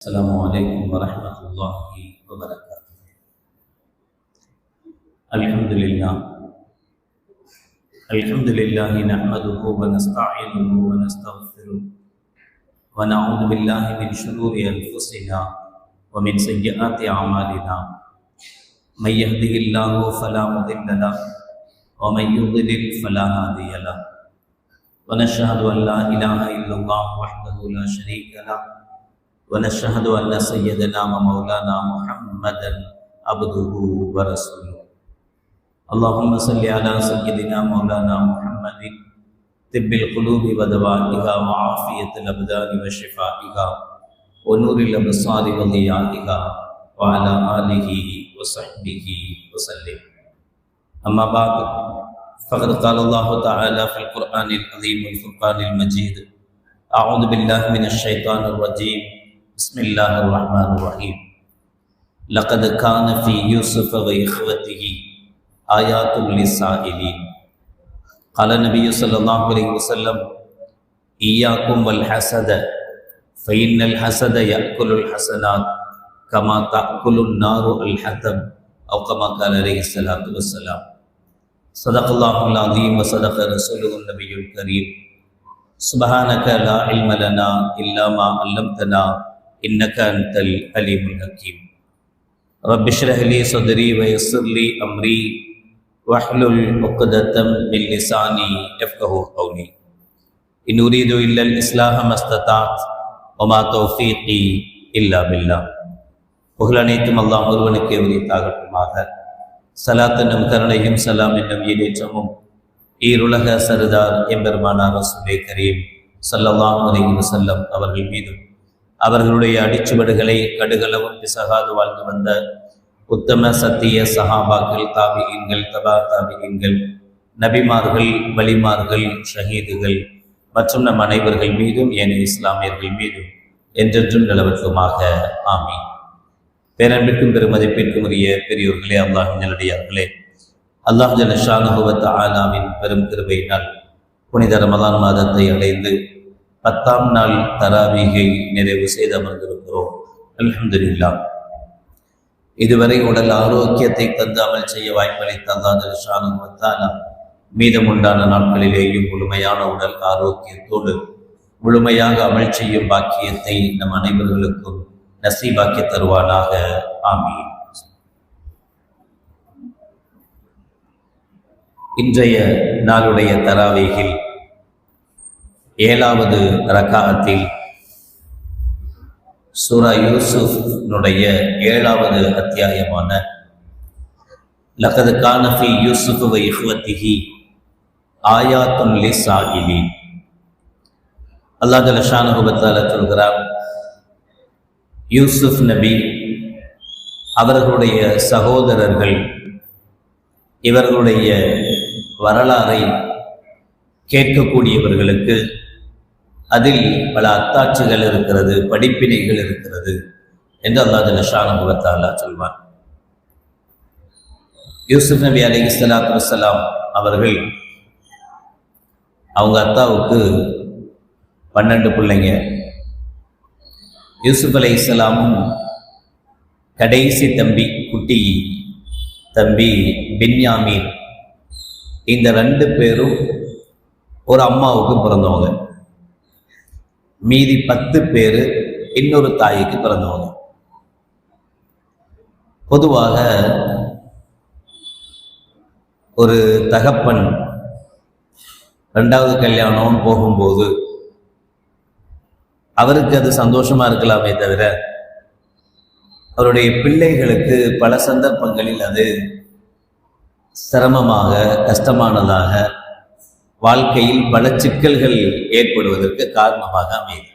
السلام عليكم ورحمة الله وبركاته. الحمد لله نحمده ونستعينه ونستغفره ونعوذ بالله من شرور أنفسنا ومن سيئات أعمالنا. من يهده الله فلا مضل له ومن يضلل فلا هادي له. ونشهد أن لا إله إلا الله وحده لا شريك له ونشهد أن سيدنا ومولانا محمدا عبده ورسوله. اللهم صل على سيدنا مولانا محمد طب القلوب ودوائها وعافية الأبدان وشفائها ونور الأبصار وضيائها وعلى آله وصحبه وسلم. أما بعد فقد قال الله تعالى في القرآن العظيم والفرقان المجيد: أعوذ بالله من الشيطان الرجيم. بسم الله الرحمن الرحيم. لقد كان في يوسف وإخوته آيات للسائلين. قال النبي صلى الله عليه وسلم: إياكم والحسد فإن الحسد يأكل الحسنات كما تأكل النار الحطب، أو كما قال عليه الصلاة والسلام. صدق الله العظيم وصدق رسوله النبي الكريم. سبحانك لا علم لنا إلا ما علمتنا إنك أنت العليم الحكيم. رب اشرح لي صدري ويسر لي أمري واحلل عقدة من لساني يفقهوا قولي. إن أريد إلا الإصلاح ما استطعت وما توفيقي إلا بالله. புகழ் அனைத்தும் அல்லாஹ் ஒருவனுக்கே உரித்தாகட்டுமாக. சலாத்தனும் கருணையும் சலாம் என்னும் ஈடேற்றமும் ஈருலக சர்தார் எம்பெருமானார் ரசூலே கரீம் ஸல்லல்லாஹு அலைஹி வஸல்லம் அவர்கள் மீதும் அவர்களுடைய அடிச்சுவடுகளை கடுகளவும் பிசகாது வாழ்ந்து வந்த உத்தம சத்திய சஹாபாக்கள், தாபிஈன்கள், தபா தாபிஈன்கள், நபிமார்கள், வலிமார்கள், ஷஹீதுகள் மற்றும் நம் அனைவர்கள் மீதும் ஏனைய இஸ்லாமியர்கள் மீதும் என்றென்றும் நிலவட்டுமாக ஆமீன். பேரன்பிற்கும் பெருமதிப்பிற்கும் உரிய பெரியோர்களே, அல்லாஹின் நல்லடியார்களே, அல்லாஹ் ஜல்ல ஷானஹு வ தஆலாவின் பெரும் கிருபையினால் புனித ரமலான் மாதத்தை அடைந்து 10ஆம் நாள் தராவீகை நிறைவு செய்து அமர்ந்திருக்கிறோம். அல்ஹம்துலில்லாஹ். இதுவரை உடல் ஆரோக்கியத்தை தந்து அமல் செய்ய வாய்ப்பளித்த அல்லாஹ் ஜல்ல ஷானஹு வ தஆலா மீதமுண்டான நாட்களிலேயும் முழுமையான உடல் ஆரோக்கியத்தோடு முழுமையாக அமல் செய்யும் பாக்கியத்தை நம் அனைவர்களுக்கும் நசீபாக்கி தருவானாக. ஆமீன். இன்றைய நாளுடைய தராவீகில் 7வது ரகாஅத்தில் சூரா யூசுஃப்னுடைய 7வது அத்தியாயமான லகத் கான ஃபீ யூசுஃப் வ இஹ்வத்திஹி ஆயாத்துன் லிஸ்ஸாயிலீன். அல்லாஹ் ஜல்ல ஷானஹு வ தஆலா சொல்கிறார், யூசுஃப் நபி அவர்களுடைய சகோதரர்கள் இவர்களுடைய வரலாறை கேட்கக்கூடியவர்களுக்கு அதில் பல அத்தாட்சிகள் இருக்கிறது, படிப்பினைகள் இருக்கிறது என்று அல்லாஹ் ஜல்ல ஷானஹு வ தஆலா சொல்வார். யூசுப் நபி அலைஹிஸ்ஸலாத்து வஸ்ஸலாம் அவர்கள் அவங்க அத்தாவுக்கு 12 பிள்ளைங்க. யூசுப் அலைஹிஸ்ஸலாமும் கடைசி தம்பி, குட்டி தம்பி பின்யாமீன், இந்த 2 பேரும் ஒரு அம்மாவுக்கு பிறந்தவங்க. மீதி 10 பேர் இன்னொரு தாய்க்கு பிறந்தவங்க. பொதுவாக ஒரு தகப்பன் 2வது கல்யாணம் போகும்போது அவருக்கு அது சந்தோஷமா இருக்கலாமே தவிர அவருடைய பிள்ளைகளுக்கு பல சந்தர்ப்பங்களில் அது சிரமமாக, கஷ்டமானதாக, வாழ்க்கையில் பல சிக்கல்கள் ஏற்படுவதற்கு காரணமாக அமையும்.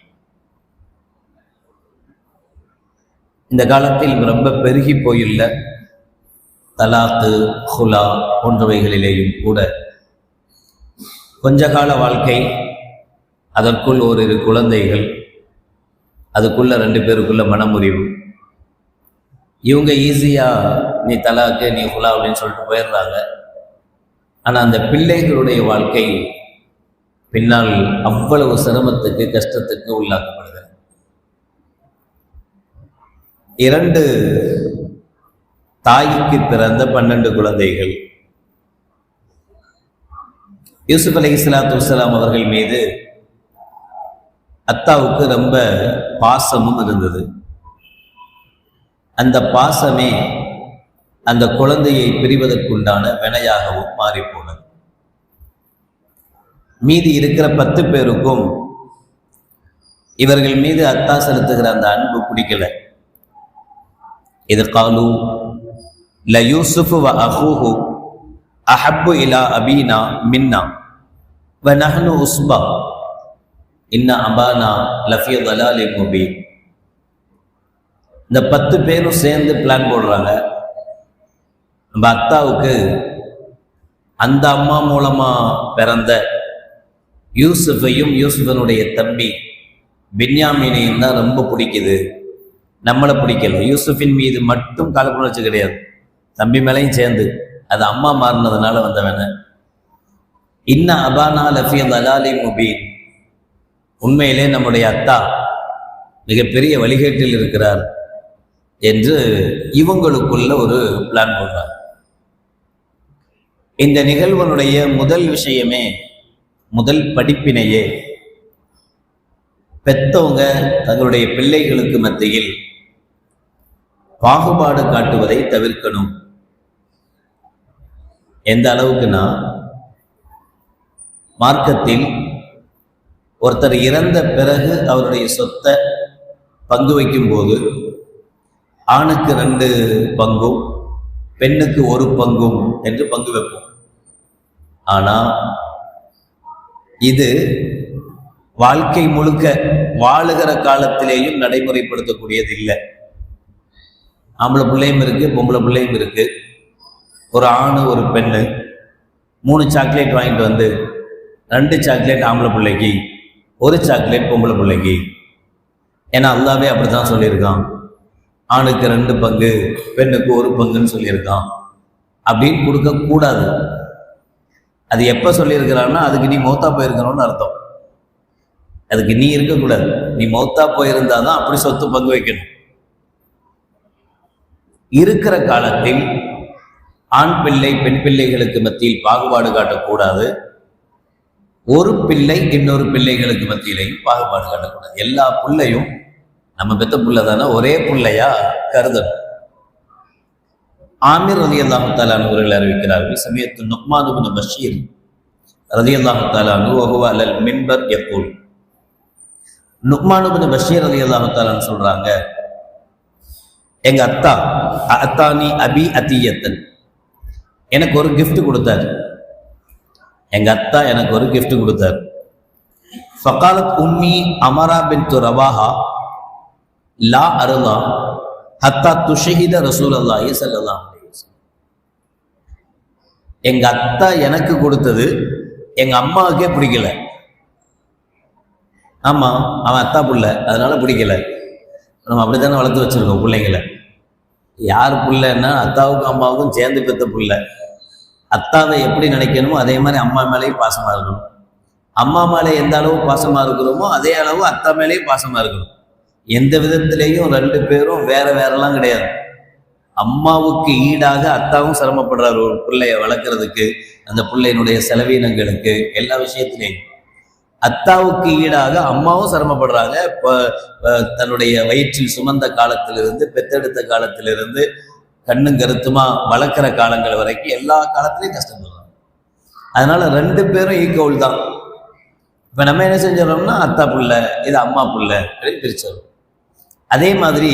இந்த காலத்தில் ரொம்ப பெருகி போயுள்ள தலாக்கு, ஹுலா போன்றவைகளிலேயும் கூட கொஞ்ச கால வாழ்க்கை, அதற்குள் ஓரிரு குழந்தைகள், அதுக்குள்ள 2 பேருக்குள்ள மனமுறிவு, இவங்க ஈஸியா நீ தலாக்கு, நீ ஹுலா அப்படின்னு சொல்லிட்டு போயிடுறாங்க. ஆனா அந்த பிள்ளைகளுடைய வாழ்க்கை பின்னால் அவ்வளவு சிரமத்துக்கு, கஷ்டத்துக்கு உள்ளாக்கப்படுகிறது. 2 தாய்க்கு பிறந்த 12 குழந்தைகள். யூசுப் அலைஹிஸ்ஸலாத்து வஸ்ஸலாம் அவர்கள் மீது அத்தாவுக்கு ரொம்ப பாசமும் இருந்தது. அந்த பாசமே அந்த குழந்தையை பிரிவதற்குண்டான வினையாகவும் மாறிப்போனது. மீதி இருக்கிற 10 பேருக்கும் இவர்கள் மீது அத்தா செலுத்துகிற அந்த அன்பு பிடிக்கல. இது காலு ல யூசுஃபு வ அஹூஹு அஹப்பு இலா அபீனா மின்னா வ நஹ்னு உஸ்பா இன்ன அபானா லஃபி தலாலின் முபீன். இந்த 10 பேரும் சேர்ந்து பிளான் போடுறாங்க. நம்ம அத்தாவுக்கு அந்த அம்மா மூலமா பிறந்த யூசுஃபையும் யூசுஃபனுடைய தம்பி பின்யாமீனையும் தான் ரொம்ப பிடிக்குது, நம்மளை பிடிக்கல. யூசுஃபின் மீது மட்டும் காழ்ப்புணர்ச்சி கிடையாது, தம்பி மேலையும் சேர்ந்து. அது அம்மா மாறினதுனால வந்தவன. இன்ன அபானா லஃபி தலாலின் முபீன், உண்மையிலே நம்முடைய அத்தா மிகப்பெரிய வழிகேட்டில் இருக்கிறார் என்று இவங்களுக்குள்ள ஒரு பிளான் போடுறார். இந்த நிகழ்வனுடைய முதல் விஷயமே, முதல் படிப்பினையே, பெத்தவங்க தங்களுடைய பிள்ளைகளுக்கு மத்தியில் பாகுபாடு காட்டுவதை தவிர்க்கணும். எந்த அளவுக்குன்னா, மார்க்கத்தில் ஒருத்தர் இறந்த பிறகு அவருடைய சொத்தை பங்கு வைக்கும் போது ஆணுக்கு 2 பங்கும் பெண்ணுக்கு 1 பங்கும் என்று பங்கு வைப்போம். ஆனா இது வாழ்க்கை முழுக்க வாழுகிற காலத்திலேயும் நடைமுறைப்படுத்தக்கூடியது இல்லை. ஆம்பளை பிள்ளையும் இருக்கு, பொம்பளை பிள்ளையும் இருக்கு. ஒரு ஆணு ஒரு பெண்ணு 3 சாக்லேட் வாங்கிட்டு வந்து 2 சாக்லேட் ஆம்பளை பிள்ளைக்கு, 1 சாக்லேட் பொம்பளை பிள்ளைக்கு. ஏன்னா அல்லாவே அப்படித்தான் சொல்லியிருக்கான், ஆணுக்கு 2 பங்கு பெண்ணுக்கு 1 பங்குன்னு சொல்லியிருக்கான். அப்படின்னு கொடுக்க கூடாது. அது எப்ப சொல்லியிருக்கிறான்னா, அதுக்கு நீ மௌத்தா போயிருக்கணும்னு அர்த்தம். அதுக்கு நீ இருக்கக்கூடாது, நீ மௌத்தா போயிருந்தாதான் அப்படி சொத்து பங்கு வைக்கணும். இருக்கிற காலத்தில் ஆண் பிள்ளை பெண் பிள்ளைகளுக்கு மத்தியில் பாகுபாடு காட்டக்கூடாது. ஒரு பிள்ளை இன்னொரு பிள்ளைகளுக்கு மத்தியிலையும் பாகுபாடு காட்டக்கூடாது. எல்லா பிள்ளையும் நம்ம பெத்த புள்ள தானே, ஒரே பிள்ளையா கருதணும். ஆமிர் ரலியல்லாஹு தஆலா அவர்கள் அறிவிக்கிறார்கள், சமயத்து நுக்மான் இப்னு பஷீர் ரலியல்லாஹு தஆலா வஹுவ அலல் மின்பர் யகூல். நுக்மான் இப்னு பஷீர் ரலியல்லாஹு தஆலா சொல்றாங்க, எங்க அத்தா அத்தானி அபி அதியத்தன், எனக்கு ஒரு gift கொடுத்தார். எங்க அத்தா எனக்கு ஒரு gift கொடுத்தார். ஃபகாலத் உம்மி அமரா பின்த் ரவாஹா லா அர்லா ஹத்தா துஷஹித ரசூலுல்லாஹி ஸல்லல்லாஹு அலைஹி வஸல்லம். எங்க அத்தா எனக்கு கொடுத்தது எங்க அம்மாவுக்கே பிடிக்கல. ஆமா, அவன் அத்தா புள்ள, அதனால பிடிக்கல. நம்ம அப்படித்தானே வளர்த்து வச்சிருக்கோம் பிள்ளைங்களை. யார் பிள்ளைன்னா அத்தாவுக்கும் அம்மாவுக்கும் சேர்ந்து பெத்த புள்ள. அத்தாவை எப்படி நினைக்கணுமோ அதே மாதிரி அம்மா மேலேயும் பாசமா இருக்கணும். அம்மா மேலே எந்த அளவு பாசமா இருக்கிறோமோ அதே அளவு அத்தா மேலேயும் பாசமா இருக்கணும். எந்த விதத்திலையும் 2 பேரும் வேற வேறெல்லாம் கிடையாது. அம்மாவுக்கு ஈடாக அத்தாவும் சிரமப்படுறாரு ஒரு பிள்ளைய வளர்க்கறதுக்கு, அந்த பிள்ளையினுடைய செலவீனங்களுக்கு, எல்லா விஷயத்திலையும். அத்தாவுக்கு ஈடாக அம்மாவும் சிரமப்படுறாங்க. தன்னுடைய வயிற்றில் சுமந்த காலத்திலிருந்து, பெத்தெடுத்த காலத்திலிருந்து, கண்ணும் கருத்துமா வளர்க்குற காலங்கள் வரைக்கும் எல்லா காலத்திலையும் கஷ்டப்படுறாங்க. அதனால 2 பேரும் ஈக்குவல் தான். இப்போ நம்ம என்ன செஞ்சிடறோம்னா, அத்தா புள்ள இது அம்மா புள்ள அப்படின்னு பிரிச்சிடும். அதே மாதிரி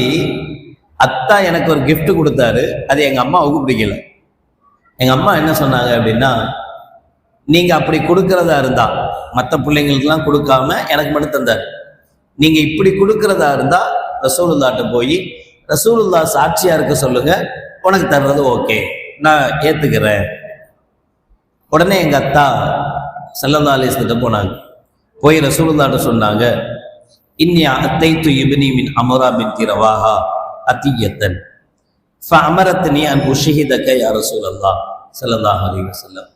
அத்தா எனக்கு ஒரு gift கொடுத்தாரு, அது எங்க அம்மாவுக்கு பிடிக்கல. எங்க அம்மா என்ன சொன்னாங்க அப்படின்னா, நீங்க அப்படி கொடுக்கறதா இருந்தா மற்ற பிள்ளைங்களுக்கெல்லாம் கொடுக்காம எனக்கு மட்டும் தந்தார். நீங்க இப்படி கொடுக்கறதா இருந்தா ரசூலுல்லாஹ்ட்ட போய் ரசூலுல்லாஹ் சாட்சியா இருக்க சொல்லுங்க, உனக்கு தர்றது ஓகே, நான் ஏத்துக்கிறேன். உடனே எங்க அத்தா ஸல்லல்லாஹு அலைஹி வஸல்லம் போனாங்க. போய் ரசூலுல்லாஹ்ட்ட சொன்னாங்க, இன்னி அத்தைத்து இப்னி மின் அமரா பின்த் ரவாஹா அதியத்தன் ஃபஅமரத்னி அன் உஷஹிதக யா ரசூலல்லாஹ் ஸல்லல்லாஹு அலைஹி வஸல்லம்.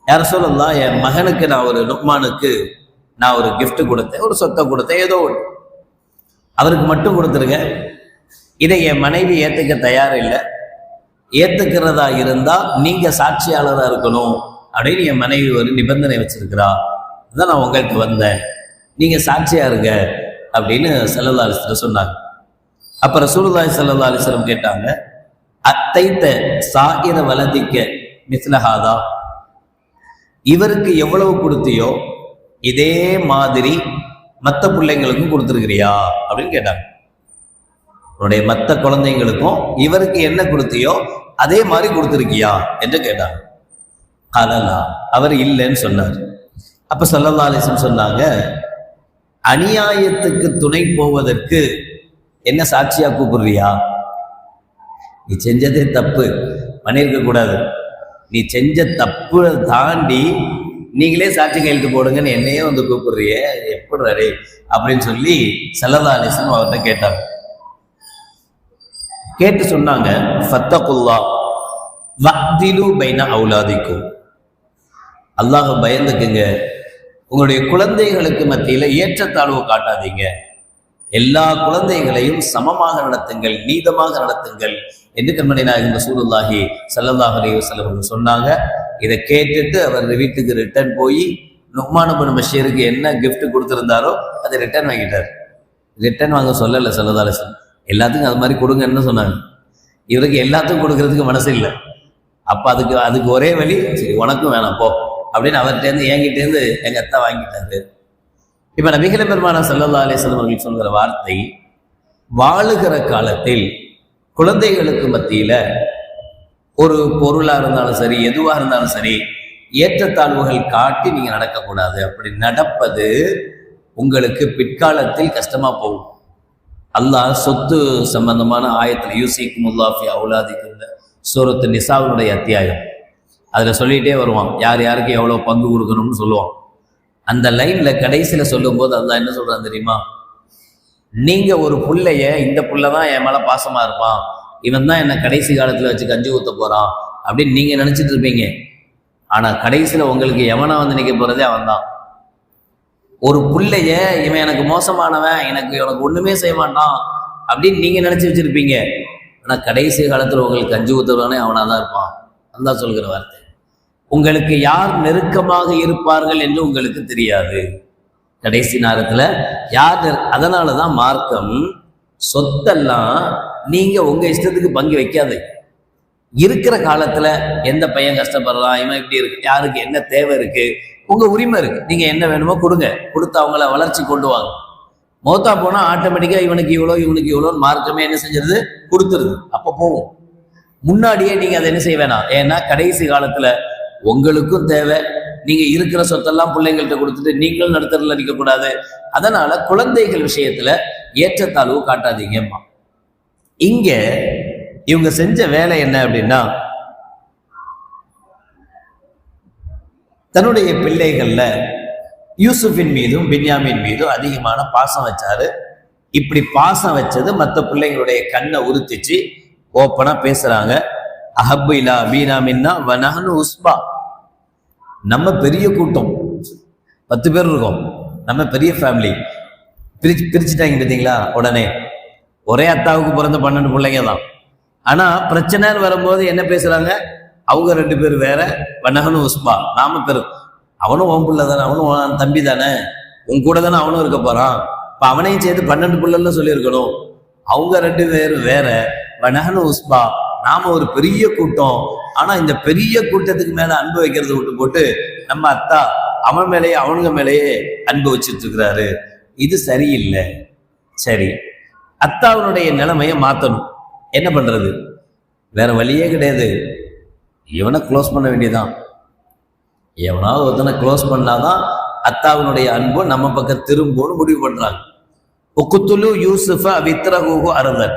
யா ரசூலல்லாஹ், என் மகனுக்கு நான் ஒரு லுக்மானுக்கு நான் ஒரு gift கொடுத்தேன், ஒரு சொத்தை கொடுத்தேன், ஏதோ ஒன்று அவருக்கு மட்டும் கொடுத்துருங்க. இதை என் மனைவி ஏற்றுக்க தயார் இல்லை, ஏற்றுக்கிறதா இருந்தா நீங்க சாட்சியாளராக இருக்கணும் அப்படின்னு என் மனைவி ஒரு நிபந்தனை வச்சிருக்கிறா. அதான் நான் உங்கள்கிட்ட வந்தேன், நீங்க சாட்சியா இருங்க அப்படின்னு ஸல்லல்லாஹு அலைஹி வஸல்லம் சொன்னாங்க. அப்ப ரசூலுல்லாஹி ஸல்லல்லாஹு அலைஹி வஸல்லம் கேட்டாங்க, அத்தைத்த சாயிர வலதிக்க மிஸ்லஹாதா, இவருக்கு எவ்வளவு கொடுத்தியோ இதே மாதிரி மற்ற பிள்ளைங்களுக்கும் கொடுத்துருக்கிறியா அப்படின்னு கேட்டாங்க. உன்னுடைய மற்ற குழந்தைங்களுக்கும் இவருக்கு என்ன கொடுத்தியோ அதே மாதிரி கொடுத்துருக்கியா என்று கேட்டாங்க. காலலா, அவர் இல்லைன்னு சொன்னார். அப்ப ஸல்லல்லாஹு அலைஹி வஸல்லம் சொன்னாங்க, அநியாயத்துக்கு துணை போவதற்கு என்ன சாட்சியா கூப்பிடுறியா? நீ செஞ்சதே தப்பு, பண்ணியிருக்க கூடாது, நீ செஞ்ச தப்பு தாண்டி நீங்களே சாட்சி கையெழுத்து போடுங்கன்னு என்னையே வந்து கூப்பிடுறியே, எப்படி அப்படின்னு சொல்லி ஸல்லல்லாஹு அலைஹி வஸல்லம் அவர்கிட்ட கேட்டாங்க. கேட்டு சொன்னாங்க, ஃபத்தகுல்லாஹ் வஅதிலு பைன அவுலாதிக்கும், அல்லாஹ் பயந்துக்குங்க, உங்களுடைய குழந்தைகளுக்கு மத்தியில ஏற்றத்தாழ்வு காட்டாதீங்க, எல்லா குழந்தைகளையும் சமமாக நடத்துங்கள், நீதமாக நடத்துங்கள் என்று கண்மணி நாயகம் ரசூலுல்லாஹி ஸல்லல்லாஹு அலைஹி வஸல்லம் சொன்னாங்க. இதை கேட்டுட்டு அவர் வீட்டுக்கு ரிட்டர்ன் போய் நுஅ்மான் இப்னு பஷீருக்கு என்ன கிஃப்ட் கொடுத்துருந்தாரோ அதை ரிட்டர்ன் வாங்கிட்டார். ரிட்டர்ன் வாங்க சொல்லலை ஸல்லல்லாஹு அலைஹி வஸல்லம், எல்லாத்துக்கும் அது மாதிரி கொடுங்கன்னு சொன்னாங்க. இவருக்கு எல்லாத்துக்கும் கொடுக்கறதுக்கு மனசு இல்லை. அப்போ அதுக்கு ஒரே வழி, சரி உனக்கும் வேணாம் போ அப்படின்னு அவர்கிட்டேருந்து என்கிட்டேருந்து எங்கள் அத்தா வாங்கிட்டாரு. இப்போ நபிகள் பெருமானார் ஸல்லல்லாஹு அலைஹி வஸல்லம் அவர்கள் சொல்கிற வார்த்தை, வாழுகிற காலத்தில் குழந்தைகளுக்கு மத்தியில் ஒரு பொருளாக இருந்தாலும் சரி, எதுவாக இருந்தாலும் சரி, ஏற்றத்தாழ்வுகள் காட்டி நீங்கள் நடக்கக்கூடாது. அப்படி நடப்பது உங்களுக்கு பிற்காலத்தில் கஷ்டமாக போகும். அல்லாஹ் சொத்து சம்பந்தமான ஆயத்தில் யூசிக்குமுல்லாஹ் ஃபி அவுலாதிக்கும் சூரத்து நிசாவுடைய அத்தியாயம் அதில் சொல்லிகிட்டே வருவான், யார் யாருக்கு எவ்வளோ பங்கு கொடுக்கணும்னு சொல்லுவான். அந்த லைனில் கடைசியில் சொல்லும்போது அல்லாஹ் என்ன சொல்கிறான் தெரியுமா? நீங்கள் ஒரு புள்ளைய, இந்த புள்ள தான் என் மேலே பாசமாக இருப்பான், இவன் தான் என்னை கடைசி காலத்தில் வச்சு கஞ்சி ஊற்ற போகிறான் அப்படின்னு நீங்கள் நினச்சிட்டு இருப்பீங்க. ஆனால் கடைசியில் உங்களுக்கு எவனா வந்து நிற்க போகிறதே அவன் தான். ஒரு புள்ளைய இவன் எனக்கு மோசமானவன், எனக்கு ஒன்றுமே செய்ய மாட்டான் அப்படின்னு நீங்கள் நினச்சி வச்சுருப்பீங்க. ஆனால் கடைசி காலத்தில் உங்களுக்கு கஞ்சி ஊற்றுறவனே அவனாக தான் இருப்பான். அல்லாஹ் சொல்கிற வார்த்தை, உங்களுக்கு யார் நெருக்கமாக இருப்பார்கள் என்று உங்களுக்கு தெரியாது. கடைசி நேரத்தில் யார் அதனால தான் மார்க்கம் சொத்தெல்லாம் நீங்கள் உங்கள் இஷ்டத்துக்கு பங்கு வைக்காது. இருக்கிற காலத்தில் எந்த பையன் கஷ்டப்படுறான், இவன் இப்படி இருக்கு, யாருக்கு என்ன தேவை இருக்கு, உங்கள் உரிமை இருக்கு, நீங்கள் என்ன வேணுமோ கொடுங்க, கொடுத்து அவங்கள வளர்ச்சி கொண்டு வாங்க. மௌத்தா போனால் ஆட்டோமேட்டிக்காக இவனுக்கு இவ்வளோன்னு மார்க்கமே என்ன செஞ்சிருது, கொடுத்துருது. அப்போ போகும். முன்னாடியே நீங்கள் அதை என்ன செய்ய வேணாம். ஏன்னா கடைசி காலத்தில் உங்களுக்கும் தேவை, நீங்கள் இருக்கிற சொத்தெல்லாம் பிள்ளைங்கள்ட்ட கொடுத்துட்டு நீங்களும் நடத்துறதுல நிற்கக்கூடாது. அதனால குழந்தைகள் விஷயத்தில் ஏற்றத்தாழ்வு காட்டாதீங்கம்மா. இங்கே இவங்க செஞ்ச வேலை என்ன அப்படின்னா, தன்னுடைய பிள்ளைகள்ல யூசுஃபின் மீதும் பின்யாமின் மீதும் அதிகமான பாசம் வச்சாரு. இப்படி பாசம் வச்சது மற்ற பிள்ளைங்களுடைய கண்ணை உறுத்திச்சு ஓப்பனா பேசுறாங்க. அஹப்பு இலா அபீனா மின்னா வ நஹ்னு உஸ்பா, நம்ம பெரிய கூட்டம், 10 பேர் இருக்கோம், நம்ம பெரிய ஃபேமிலி, பிரிச்சுட்டாங்க பார்த்தீங்களா. உடனே ஒரே அத்தாவுக்கு பிறந்த 12 பிள்ளைங்க தான். ஆனா பிரச்சனைன்னு வரும்போது என்ன பேசுறாங்க, அவங்க 2 பேர் வேற, வனகனு உஸ்பா, நாம பெரு, அவனும் உன் பிள்ளை தானே, அவனும் தம்பி தானே, உன் கூட தானே அவனும் இருக்க போறான், இப்ப அவனையும் சேர்த்து 12 பிள்ளைன்னு சொல்லியிருக்கணும். அவங்க 2 பேர் வேற, வனகனு உஸ்பா, நாம ஒரு பெரிய கூட்டம். ஆனா இந்த பெரிய கூட்டத்துக்கு மேல அன்பு வைக்கிறத விட்டு போட்டு நம்ம அத்தா அவன் மேலேயே அவனுங்க மேலேயே அன்பு வச்சுட்டு இருக்கிறாரு. இது சரியில்லை. சரி, அத்தாவுடைய நிலைமையை மாத்தணும். என்ன பண்றது? வேற வழியே கிடையாது. இவனை க்ளோஸ் பண்ண வேண்டியதான். எவனாவது ஒருத்தனை க்ளோஸ் பண்ணாதான் அத்தாவினுடைய அன்பு நம்ம பக்கம் திரும்பும்னு முடிவு பண்றாங்க. உக்குத்துலு யூசுஃப வித்ரஹூஹு அரதன்,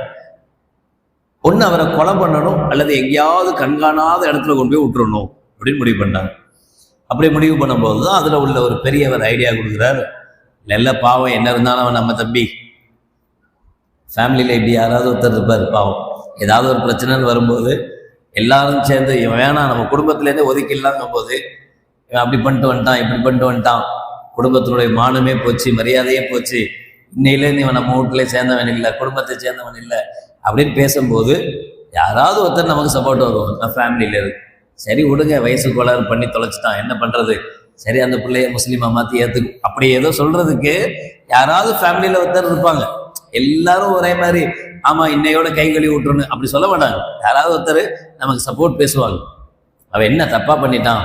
ஒன்று அவரை கொலை பண்ணணும் அல்லது எங்கேயாவது கண்காணாத இடத்துல கொண்டு போய் விட்டுறணும் அப்படின்னு முடிவு பண்ணாங்க. அப்படி முடிவு பண்ணும்போது தான் அதில் உள்ள ஒரு பெரியவர் ஐடியா கொடுக்குறாரு. நல்ல பாவம் என்ன இருந்தாலும் அவன் நம்ம தம்பி, ஃபேமிலியில் இப்படி யாராவது ஒருத்தர் இருப்பார் பாவம், ஏதாவது ஒரு பிரச்சனைன்னு வரும்போது எல்லாரும் சேர்ந்து இவன் வேணாம் நம்ம குடும்பத்துலேருந்தே ஒதுக்கிடலாங்கும் போது இவன் அப்படி பண்ணிட்டு வந்துட்டான், இப்படி பண்ணிட்டு வந்துட்டான், குடும்பத்தினுடைய மானமே போச்சு, மரியாதையே போச்சு, இன்னையிலேருந்து இவன் நம்ம வீட்டிலே சேர்ந்தவன் இல்லை, குடும்பத்தை சேர்ந்தவன் இல்லை அப்படின்னு பேசும்போது யாராவது ஒருத்தர் நமக்கு சப்போர்ட் வருவோம். நம்ம ஃபேமிலியில இருக்கு, சரி விடுங்க, வயசு கோளாறு பண்ணி தொலைச்சிட்டான், என்ன பண்றது, சரி அந்த பிள்ளைய முஸ்லீமா மாற்றி ஏற்றுக்கும், அப்படி ஏதோ சொல்றதுக்கு யாராவது ஃபேமிலியில ஒருத்தர் இருப்பாங்க. எல்லாரும் ஒரே மாதிரி ஆமா இன்னையோட கை கழுவி விட்டுருன்னு அப்படி சொல்ல மாட்டாங்க. யாராவது ஒருத்தர் நமக்கு சப்போர்ட் பேசுவாங்க. அவன் என்ன தப்பா பண்ணிட்டான்,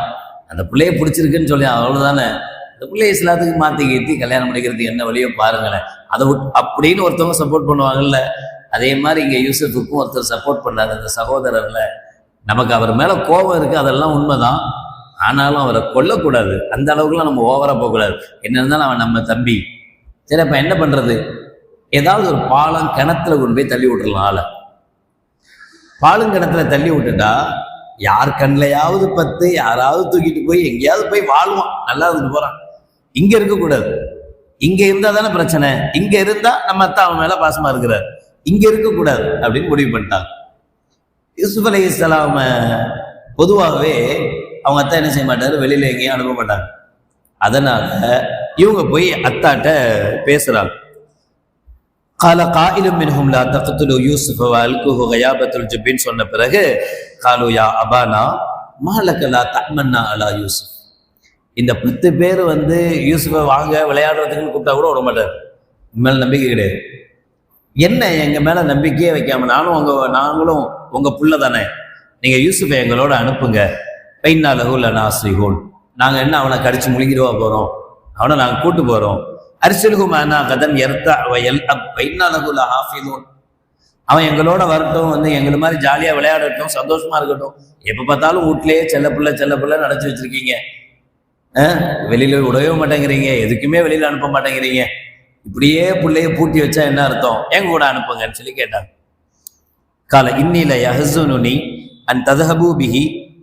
அந்த பிள்ளைய பிடிச்சிருக்குன்னு சொல்லி அவ்வளவுதானே, அந்த பிள்ளைய இஸ்லாத்துக்கு மாற்றி கீத்தி கல்யாணம் பண்ணிக்கிறதுக்கு என்ன வழியோ பாருங்களேன், அதை அப்படின்னு ஒருத்தவங்க சப்போர்ட் பண்ணுவாங்கல்ல. அதே மாதிரி இங்க யூசுஃபுக்கும் ஒருத்தர் சப்போர்ட் பண்ணாரு, அந்த சகோதரர்ல. நமக்கு அவர் மேல கோபம் இருக்கு, அதெல்லாம் உண்மைதான். ஆனாலும் அவரை கொல்லக்கூடாது, அந்த அளவுக்குலாம் நம்ம ஓவரா போகக்கூடாது. என்ன இருந்தாலும் அவன் நம்ம தம்பி. சரி, அப்ப என்ன பண்றது, ஏதாவது ஒரு பாலம் கிணத்துல கொண்டு போய் தள்ளி விட்டுறலாம். ஆளை பாலும் கிணத்துல தள்ளி விட்டுட்டா யார் கண்ணிலையாவது பத்து, யாராவது தூக்கிட்டு போய் எங்கேயாவது போய் வாழ்வான், நல்லா இருந்துட்டு போறான். இங்க இருக்கக்கூடாது, இங்க இருந்தா தானே பிரச்சனை, இங்க இருந்தா நம்ம அத்தா அவன் மேல பாசமா இருக்கிறார், இங்க இருக்கக்கூடாது அப்படின்னு முடிவு பண்ணிட்டாங்க. யூசுப் அலைஹிஸ்ஸலாம் பொதுவாகவே அவங்க அத்தா என்ன செய்ய மாட்டாரு, வெளியில எங்கேயும் அனுப்ப மாட்டாங்க. அதனால இவங்க போய் அத்தாட்ட பேசுறாங்க. கால காயிலும் மின்ஹும் லா தக்துலு யூசுஃப வஅல்குஹு கயாபத்துல் ஜுப்பின்னு சொன்ன பிறகு காலு யா அபானா மாலக லா தஅமன்னா அலா யூசுப். இந்த 10 பேர் யூசுஃபை வாங்க விளையாடுறதுக்குன்னு கூப்பிட்டா கூட விட மாட்டார். மேல நம்பிக்கை கிடையாது. என்ன எங்க மேல நம்பிக்கையே வைக்காம நாங்களும் உங்க புள்ள தானே, நீங்க யூசுஃபை எங்களோட அனுப்புங்க. பைன்னா லஹு லநாசிஹூன், நாங்க என்ன அவனை கடிச்சு முழுங்கிடுவா போறோம், அவனை நாங்க கூட்டு போறோம். அரிசிலுகு மானா கதன் எர்த்தா வயல் அப் பைன்னா லஹு லஹாஃபிதூன், அவன் எங்களோட வரட்டும், எங்களை மாதிரி ஜாலியா விளையாடட்டும், சந்தோஷமா இருக்கட்டும். எப்ப பார்த்தாலும் வீட்லயே செல்ல பிள்ளை நடத்தி வச்சிருக்கீங்க, வெளியில விடவே மாட்டேங்கிறீங்க, எதுக்குமே வெளியில அனுப்ப மாட்டேங்கிறீங்க, இப்படியே பிள்ளைய பூட்டி வச்சா என்ன அர்த்தம், எங்க கூட அனுப்புங்கன்னு சொல்லி கேட்டாங்க. கால இன்னில யஹ்ஸுனுனி அன் தذهبوا به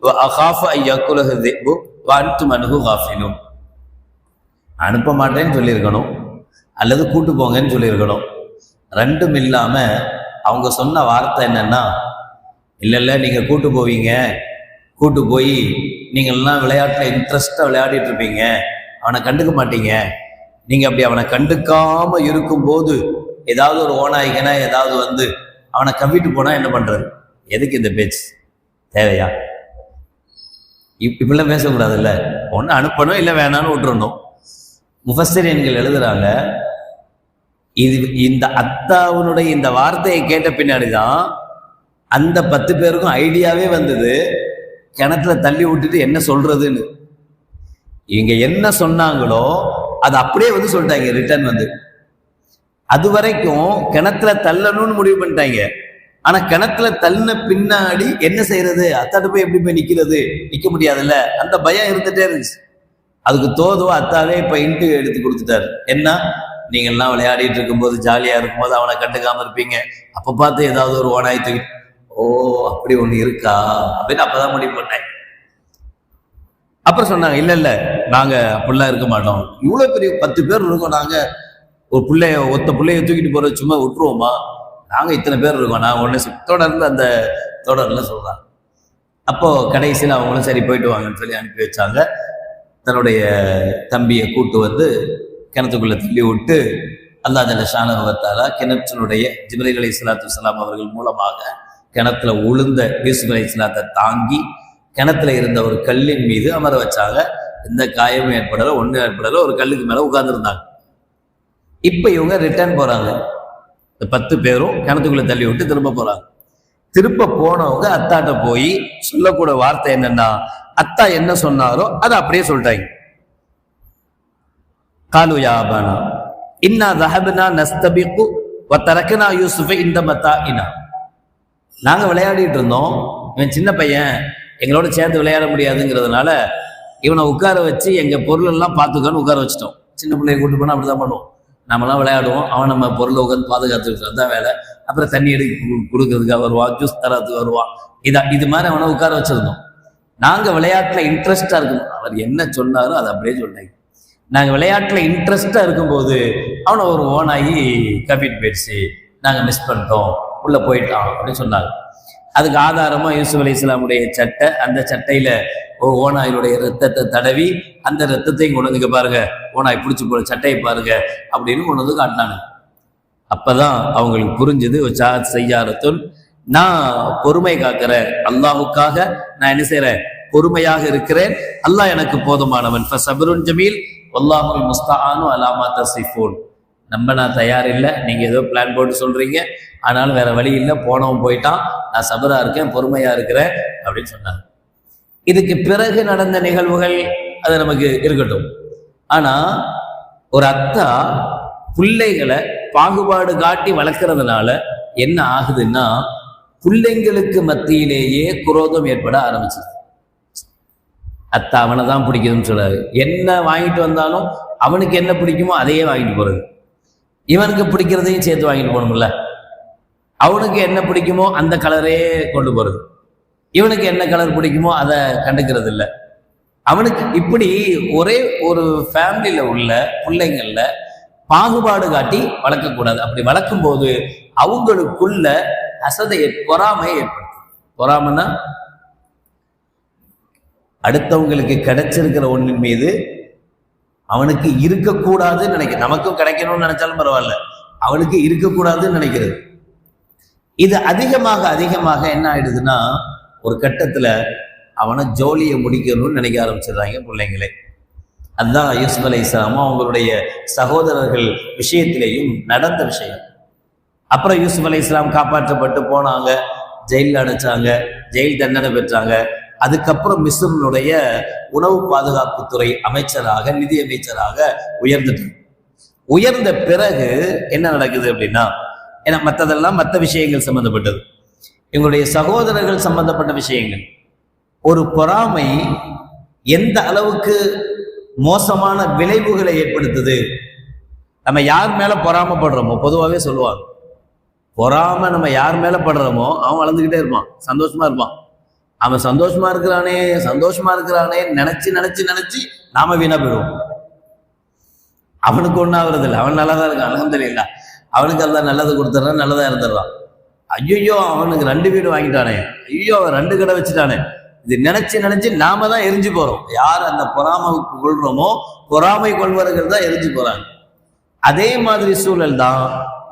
واخاف ان ياكله الذئب وانتم عنه غافلون. அனுப்ப மாட்டேன்னு சொல்லியிருக்கணும், அல்லது கூட்டு போங்கன்னு சொல்லியிருக்கணும். ரெண்டும் இல்லாம அவங்க சொன்ன வார்த்தை என்னன்னா, இல்ல நீங்க கூட்டு போவீங்க, கூட்டு போய் நீங்கள்லாம் விளையாட்டுல இன்ட்ரெஸ்டா விளையாடிட்டு இருப்பீங்க, அவனை கண்டுக்க மாட்டீங்க. நீங்க அப்படி அவனை கண்டுக்காம இருக்கும்போது ஏதாவது ஒரு ஓனாய்கனா ஏதாவது அவனை கவ்விட்டு போனா என்ன பண்றது, எதுக்கு இந்த பேச்சு தேவையா? இப்படிலாம் பேசக்கூடாது. இல்ல ஒன்னு அனுப்பணும், இல்ல வேணான்னு விட்டுறணும். முஃபஸ்ஸிரீன்கள் எழுதுறாங்க, இந்த அத்தாவுனுடைய இந்த வார்த்தையை கேட்ட பின்னாடிதான் அந்த 10 பேருக்கும் ஐடியாவே வந்தது, கிணத்துல தள்ளி விட்டுட்டு என்ன சொல்றதுன்னு. இவங்க என்ன சொன்னாங்களோ அது அப்படியே சொல்லிட்டாங்க ரிட்டர்ன். அது வரைக்கும் கிணத்துல தள்ளணும்னு முடிவு பண்ணிட்டாங்க. ஆனா கிணத்துல தள்ளின பின்னாடி என்ன செய்யறது, அத்தாட்ட போய் எப்படி போய் நிக்கிறது, நிக்க முடியாதுல்ல, அந்த பயம் இருந்துட்டே இருந்துச்சு. அதுக்கு தோதுவா அத்தாவே இப்ப இன்டர்வியூ எடுத்து கொடுத்துட்டாரு. என்ன, நீங்க எல்லாம் விளையாடிட்டு இருக்கும்போது ஜாலியா இருக்கும்போது அவனை கண்டுக்காம இருப்பீங்க, அப்ப பார்த்து ஏதாவது ஒரு ஓனாய் தூக்கி, ஓ அப்படி ஒண்ணு இருக்கா அப்படின்னு அப்பதான் முடிவு பண்ணேன். அப்புறம் சொன்னாங்க, இல்ல நாங்க அப்படிலாம் இருக்க மாட்டோம், இவ்வளவு பெரிய 10 பேர் இருக்கோம், நாங்க ஒரு ஒத்த பிள்ளைய தூக்கிட்டு போறது சும்மா விட்டுருவோமா, நாங்க இத்தனை பேர் இருக்கோம், நான் ஒண்ணு தொடர்ந்து அந்த தொடர்ல சொல்றாங்க. அப்போ கடைசியில் அவங்களும் சரி போயிட்டு வாங்கன்னு சொல்லி அனுப்பி வச்சாங்க. தன்னுடைய தம்பியை கூட்டு கிணத்துக்குள்ள தள்ளி விட்டு அல்லாஹ் ஜல்ல ஷானஹு வ தஆலா கிணற்றினுடைய ஜிப்ரீல் அலைஹிஸ்ஸலாத்து வஸ்ஸலாம் அவர்கள் மூலமாக கிணத்துல உளுந்த யூசுப் அலைஹிஸ்ஸலாத்தை தாங்கி கிணத்துல இருந்த ஒரு கல்லின் மீது அமர வச்சாங்க. எந்த காயமும் ஏற்படல, ஒன்றும் ஏற்படல, ஒரு கல்லுக்கு மேல உட்கார்ந்துருந்தாங்க. இப்ப இவங்க ரிட்டர்ன் போறாங்க. இந்த 10 பேரும் கிணத்துக்குள்ள தள்ளி விட்டு திரும்ப போறாங்க. திரும்ப போனவங்க அத்தாட்ட போய் சொல்லக்கூட வார்த்தை என்னன்னா, அத்தா என்ன சொன்னாரோ அதை அப்படியே சொல்லிட்டாங்க. காலு யா அபானா இன்னா தஹப்னா நஸ்தபிகு வ தரக்னா யூசுஃப இந்த மத்தாஇனா. நாங்க விளையாடிட்டு இருந்தோம், இவன் சின்ன பையன், எங்களோட சேர்ந்து விளையாட முடியாதுங்கிறதுனால இவனை உட்கார வச்சு எங்க பொருள் எல்லாம் பார்த்துக்கன்னு உட்கார வச்சுட்டோம். சின்ன பிள்ளைய கூட்டு போனா அப்படிதான் பண்ணுவோம், நம்மளாம் விளையாடுவோம், அவன் நம்ம பொருளை உட்காந்து பாதுகாத்துக்கிட்டு தான் வேலை. அப்புறம் தண்ணி எடுக்க கொடுக்கறதுக்காக வருவான், ஜூஸ் தரத்துக்கு வருவான், இது மாதிரி அவனை உட்கார வச்சிருந்தோம். நாங்க விளையாட்டுல இன்ட்ரெஸ்டா இருக்கணும், அவர் என்ன சொன்னாரோ அதை அப்படியே சொன்னாங்க. நாங்க விளையாட்டுல இன்ட்ரெஸ்டா இருக்கும்போது அவனை ஒரு ஓனாகி கப்பிட்டு போயிடுச்சு, நாங்க மிஸ் பண்ணிட்டோம், உள்ள போயிட்டான் அப்படின்னு சொன்னாங்க. அதுக்கு ஆதாரமா யூசுப் அலைஹிஸ்ஸலாமுடைய சட்டை, அந்த சட்டையில ஒரு ஓனாயினுடைய ரத்தத்தை தடவி அந்த ரத்தத்தையும் கொண்டு வந்து பாருங்க, ஓனாய் பிடிச்சி போற சட்டையை பாருங்க அப்படின்னு கொண்டு வந்து காட்டினாங்க. அப்பதான் அவங்களுக்கு புரிஞ்சது செய்யாரத்துன், நான் பொறுமை காக்கிறேன், அல்லாஹுக்காக நான் என்ன செய்யறேன், பொறுமையாக இருக்கிறேன், அல்லாஹ் எனக்கு போதுமானவன். ஃபஸப்ருன் ஜமீல் வல்லாஹுல் முஸ்தஆனு அலா மா தஸிஃபூன். நம்ம நான் தயார் இல்லை, நீங்க ஏதோ பிளான் போட்டு சொல்றீங்க, ஆனாலும் வேற வழி இல்லை, போனவன் போயிட்டான், நான் சபரா இருக்கேன், பொறுமையா இருக்கிறேன் அப்படின்னு சொன்னாங்க. இதுக்கு பிறகு நடந்த நிகழ்வுகள் அது நமக்கு இருக்கட்டும். ஆனா ஒரு அத்தா பிள்ளைகளை பாகுபாடு காட்டி வளர்க்கறதுனால என்ன ஆகுதுன்னா, பிள்ளைங்களுக்கு மத்தியிலேயே குரோதம் ஏற்பட ஆரம்பிச்சது. அத்தா அவனை தான் பிடிக்குதுன்னு சொல்றாரு, என்ன வாங்கிட்டு வந்தாலும் அவனுக்கு என்ன பிடிக்குமோ அதையே வாங்கிட்டு போறது, இவனுக்கு பிடிக்கிறதையும் சேர்த்து வாங்கிட்டு போகணும்ல, அவனுக்கு என்ன பிடிக்குமோ அந்த கலரே கொண்டு போறது, இவனுக்கு என்ன கலர் பிடிக்குமோ அதை கண்டுக்கிறது இல்லை அவனுக்கு. இப்படி ஒரே ஒரு ஃபேமிலியில உள்ள பிள்ளைங்கள்ல பாகுபாடு காட்டி வளர்க்கக்கூடாது. அப்படி வளர்க்கும் போது அவங்களுக்குள்ள அசதையை, பொறாமையை ஏற்படுத்தும். பொறாமைன்னா அடுத்தவங்களுக்கு கிடைச்சிருக்கிற ஒன்றின் மீது அவனுக்கு இருக்கக்கூடாதுன்னு நினைக்க, நமக்கும் கிடைக்கணும்னு நினைச்சாலும் பரவாயில்ல, அவனுக்கு இருக்கக்கூடாதுன்னு நினைக்கிறது. இது அதிகமாக அதிகமாக என்ன ஆயிடுதுன்னா, ஒரு கட்டத்துல அவனை ஜோலியை முடிக்கணும்னு நினைக்க ஆரம்பிச்சிடுறாங்க பிள்ளைங்களே. அதுதான் யூசுப் அலைஹிஸ்ஸலாம் அவங்களுடைய சகோதரர்கள் விஷயத்திலேயும் நடந்த விஷயம். அப்புறம் யூசுப் அலைஹிஸ்ஸலாம் காப்பாற்றப்பட்டு போனாங்க, ஜெயிலில் அடைச்சாங்க, ஜெயில் தண்டனை பெற்றாங்க. அதுக்கப்புறம் மிஸ்ருடைய உணவு பாதுகாப்புத்துறை அமைச்சராக, நிதி அமைச்சராக உயர்ந்த பிறகு என்ன நடக்குது அப்படின்னா, ஏன்னா மற்றதெல்லாம் மற்ற விஷயங்கள் சம்பந்தப்பட்டது, எங்களுடைய சகோதரர்கள் சம்பந்தப்பட்ட விஷயங்கள். ஒரு பொறாமை எந்த அளவுக்கு மோசமான விளைவுகளை ஏற்படுத்துது. நம்ம யார் மேல பொறாமப்படுறோமோ, பொதுவாகவே சொல்லுவாங்க, பொறாம நம்ம யார் மேல படுறோமோ அவன் வளர்ந்துக்கிட்டே இருப்பான், சந்தோஷமா இருப்பான். அவன் சந்தோஷமா இருக்கிறானே நினைச்சு நினைச்சு நினைச்சு நாம வீணா போயிடுவோம். அவனுக்கு ஒன்றும் ஆகுறது இல்லை, அவன் நல்லா தான் இருக்கான், அல்ஹம்துலில்லாஹ், அவனுக்கு எல்லாம் நல்லது கொடுத்துட்றான், நல்லதா இருந்துடுறான். ஐயோ அவனுக்கு 2 வீடு வாங்கிட்டானே, ஐயோ அவன் 2 கடை வச்சுட்டானே, இது நினைச்சு நினைச்சு நாம தான் எரிஞ்சு போறோம். யார் அந்த பொறாமை கொள்றோமோ, பொறாமை கொள்வர்கள் தான் எரிஞ்சு போறாங்க. அதே மாதிரி சூழல் தான்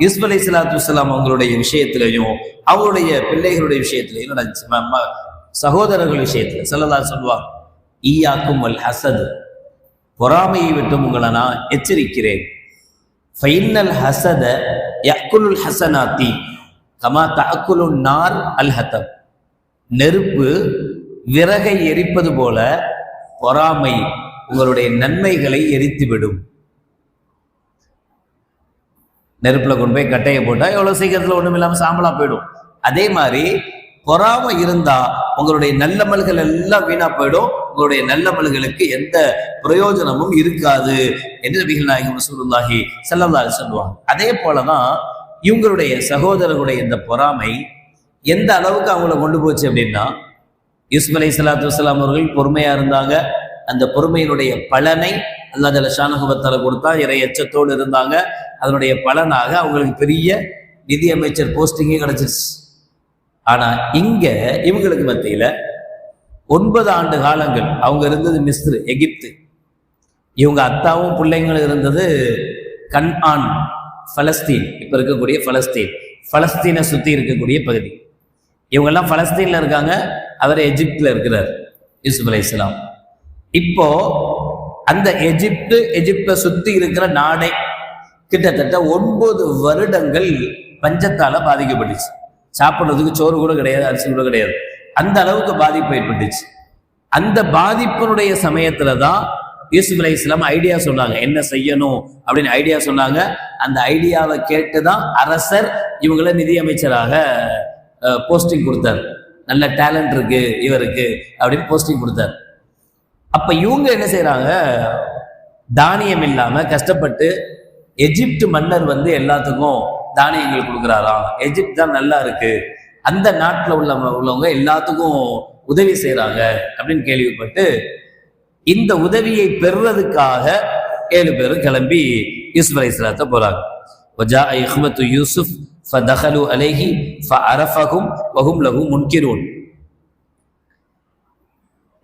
யூசுப் அலைஹிஸ்ஸலாத்து வஸ்ஸலாம் அவங்களுடைய விஷயத்திலையும் அவருடைய பிள்ளைகளுடைய விஷயத்திலையும் நடந்துச்சு. சகோதரர்கள் விஷயத்துல ஸல்லல்லாஹு சொல்லுவாங்க, ஈயாக்கும் வல் ஹஸத், பொறாமையை விட்டு உங்களை நான் எச்சரிக்கிறேன். ஃபைனல் ஹஸத யஅக்குலுல் ஹஸனாத்தி கமா தஅக்குலுன் நார் அல் ஹதப். நெருப்பு விறகை எரிப்பது போல பொறாமை உங்களுடைய நன்மைகளை எரித்துவிடும். நெருப்புல கொண்டு போய் கட்டையை போட்டா எவ்வளவு சீக்கிரத்துல ஒண்ணும் இல்லாம சாம்பலா போயிடும். அதே மாதிரி பொறாமை இருந்தா உங்களுடைய நல்லமல்கள் எல்லாம் வீணா போயிடும், உங்களுடைய நல்லமல்களுக்கு எந்த பிரயோஜனமும் இருக்காது என்று நபிகள் நாயகம் ரசூலுல்லாஹி ஸல்லல்லாஹு அலைஹி சொல்லுவாங்க. அதே போலதான் இவங்களுடைய சகோதரர்களுடைய இந்த பொறாமை எந்த அளவுக்கு அவங்கள கொண்டு போச்சு அப்படின்னா, யூசுப் அலைஹிஸ்ஸலாத்து வஸ்ஸலாம் அவர்கள் பொறுமையா இருந்தாங்க. அந்த பொறுமையினுடைய பலனை அல்லாஹ் ஜல்ல ஷானஹு வ தஆலா கொடுத்தா. இறை எச்சத்தோடு இருந்தாங்க. அதனுடைய பலனாக அவங்களுக்கு பெரிய நிதி அமைச்சர் போஸ்டிங்கே கிடைச்சிருச்சு. ஆனா இங்க இவங்களுக்கு மத்தியில 9 ஆண்டு காலங்கள் அவங்க இருந்தது மிஸ்ர், எகிப்து. இவங்க அத்தாவும் பிள்ளைங்களும் இருந்தது கன்ஆன், பலஸ்தீன், இப்ப இருக்கக்கூடிய பலஸ்தீனை சுத்தி இருக்கக்கூடிய பகுதி. இவங்கெல்லாம் பலஸ்தீன்ல இருக்காங்க, அவர் எஜிப்துல இருக்கிறார் யூசுப் அலைஹிஸ்ஸலாம். இப்போ அந்த எஜிப்தை சுத்தி இருக்கிற நாடே கிட்டத்தட்ட 9 வருடங்கள் பஞ்சத்தால பாதிக்கப்பட்டுச்சு. சாப்பிட்றதுக்கு சோறு கூட கிடையாது, அரிசி கூட கிடையாது, அந்த அளவுக்கு பாதிப்பு ஏற்பட்டுச்சு. அந்த பாதிப்பினுடைய சமயத்துலதான் யூசுப் அலைஹிஸ்ஸலாம் ஐடியா சொன்னாங்க, என்ன செய்யணும் அப்படின்னு ஐடியா சொன்னாங்க. அந்த ஐடியாவை கேட்டுதான் அரசர் இவங்களை நிதி அமைச்சராக போஸ்டிங் கொடுத்தார். நல்ல டேலண்ட் இருக்கு இவருக்கு அப்படின்னு போஸ்டிங் கொடுத்தார். அப்ப இவங்க என்ன செய்யறாங்க, தானியம் இல்லாம கஷ்டப்பட்டு, எஜிப்து மன்னர் எல்லாத்துக்கும் தானியங்கள் கொடுக்குறாராம், எஜிப்து தான் நல்லா இருக்கு, அந்த நாட்டில் உள்ளவங்க எல்லாத்துக்கும் உதவி செய்யறாங்க அப்படின்னு கேள்விப்பட்டு இந்த உதவியை பெறுறதுக்காக 7 பேரும் கிளம்பி யூசுப் அலைஹிஸ்ஸலாத்தை போறாங்க. وجاء إخوة يوسف فدخلوا عليه فعرفهم وهم له منكرون.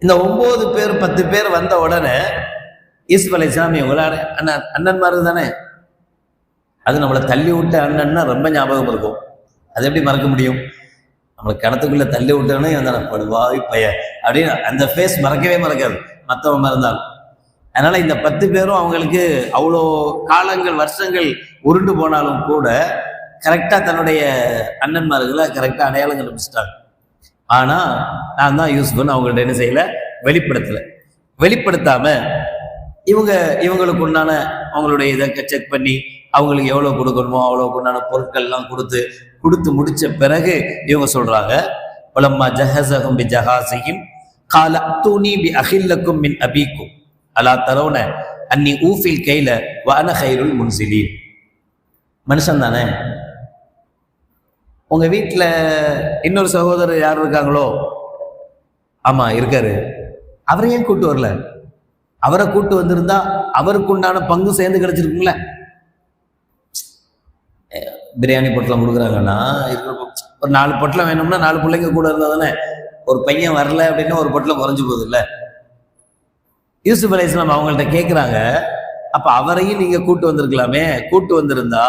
இந்த 9 பேர் 10 பேர் வந்த உடனே யூசுப் அலைஹிஸ்ஸலாம் இவங்கள அண்ணன்மார்கள் தானே, அது நம்மளை தள்ளி விட்ட அண்ணன்னா ரொம்ப ஞாபகம் இருக்கும். அது எப்படி மறக்க முடியும்? நம்மளை கிணத்துக்குள்ள தள்ளி விட்டோன்னே அந்த படுவாய் பைய அப்படின்னு அந்த ஃபேஸ் மறக்கவே மறக்காது மற்றவங்க மறந்தாலும். அதனால இந்த 10 பேரும் அவங்களுக்கு அவ்வளோ காலங்கள் வருஷங்கள் உருண்டு போனாலும் கூட கரெக்டாக தன்னுடைய அண்ணன்மார்களை கரெக்டாக அடையாளம் கண்டுபிடிச்சிட்டாங்க. ஆனால் நான் தான் யூசுஃப்னு அவங்கள்ட்ட என்ன செய்யலை, வெளிப்படுத்தாம இவங்களுக்கு உண்டான அவங்களுடைய இதை செக் பண்ணி அவங்களுக்கு எவ்வளோ கொடுக்கணுமோ அவ்வளோக்கு உண்டான பொருட்கள்லாம் கொடுத்து முடிச்ச பிறகு இவங்க சொல்றாங்க, வலம்மா ஜஹஸஹும் பி ஜஹாஸிஹிம் கால அத்தூனி பி அஹில்லக்கும் மின் அபீக்கும் அலா தரவுன அன்னி ஊஃபில் கைல வ அன கைருல் முன்சிலீன். மனுஷன் தானே, உங்க வீட்டில் இன்னொரு சகோதரர் யார் இருக்காங்களோ? ஆமா இருக்காரு. அவரை ஏன் கூட்டு வரல? அவரை கூட்டு வந்திருந்தா அவருக்கு உண்டான பங்கு சேர்ந்து கிடைச்சிருக்குங்களே. பிரியாணி பொட்டலம் கொடுக்குறாங்கன்னா ஒரு 4 பொட்டலம் வேணும்னா 4 பிள்ளைங்க கூட இருந்தா தானே. ஒரு பையன் வரல அப்படின்னா ஒரு பொட்டலம் குறைஞ்சு போகுது இல்லை. யூசுப் அலைஹிஸ்ஸலாம் அவங்கள்ட்ட கேட்குறாங்க, அப்ப அவரையும் நீங்க கூட்டு வந்திருக்கலாமே, கூட்டு வந்திருந்தா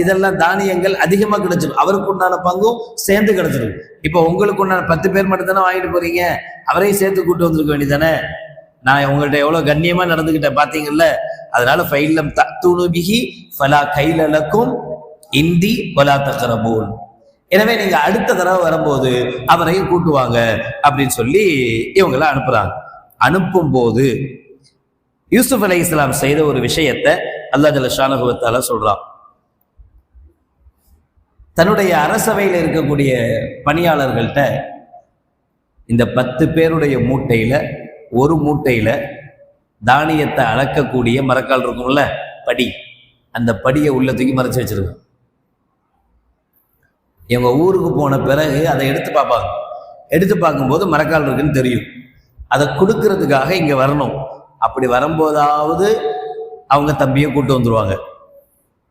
இதெல்லாம் தானியங்கள் அதிகமா கிடைச்சிடும், அவருக்கு உண்டான பங்கும் சேர்ந்து கிடைச்சிடும். இப்போ உங்களுக்கு உண்டான 10 பேர் மட்டும் தானே வாங்கிட்டு போறீங்க, அவரையும் சேர்த்து கூட்டு வந்திருக்க வேண்டியதானே. நான் உங்கள்கிட்ட எவ்வளவு கண்ணியமா நடந்துகிட்டேன் பாத்தீங்கல்ல. அதனால ஃபைலம் தஅதூனு பிஹி ஃபலா கைல லக்கும் இந்தி வலா தக்ரபூன். எனவே நீங்க அடுத்த தடவை வரும்போது அவரையும் கூட்டுவாங்க அப்படின்னு சொல்லி இவங்களை அனுப்புறாங்க. அனுப்பும் போது யூசுப் அலைஹிஸ்ஸலாம் செய்த ஒரு விஷயத்தை அல்லாஹ் ஜல்ல ஷானஹு வ தஆலா சொல்றான். தன்னுடைய அரசவையில் இருக்கக்கூடிய பணியாளர்கள்ட்ட இந்த 10 பேருடைய மூட்டையில ஒரு மூட்டையில தானியத்தை அளக்கக்கூடிய மரக்கால் இருக்கும்ல படி, அந்த படியை உள்ள தூக்கி மறைச்சு வச்சிருக்கோம். இவங்க ஊருக்கு போன பிறகு அதை எடுத்து பார்ப்பாங்க. எடுத்து பார்க்கும்போது மரக்கால் இருக்குன்னு தெரியும். அதை கொடுக்கறதுக்காக இங்க வரணும். அப்படி வரும்போதாவது அவங்க தம்பியை கூட்டு வந்துருவாங்க.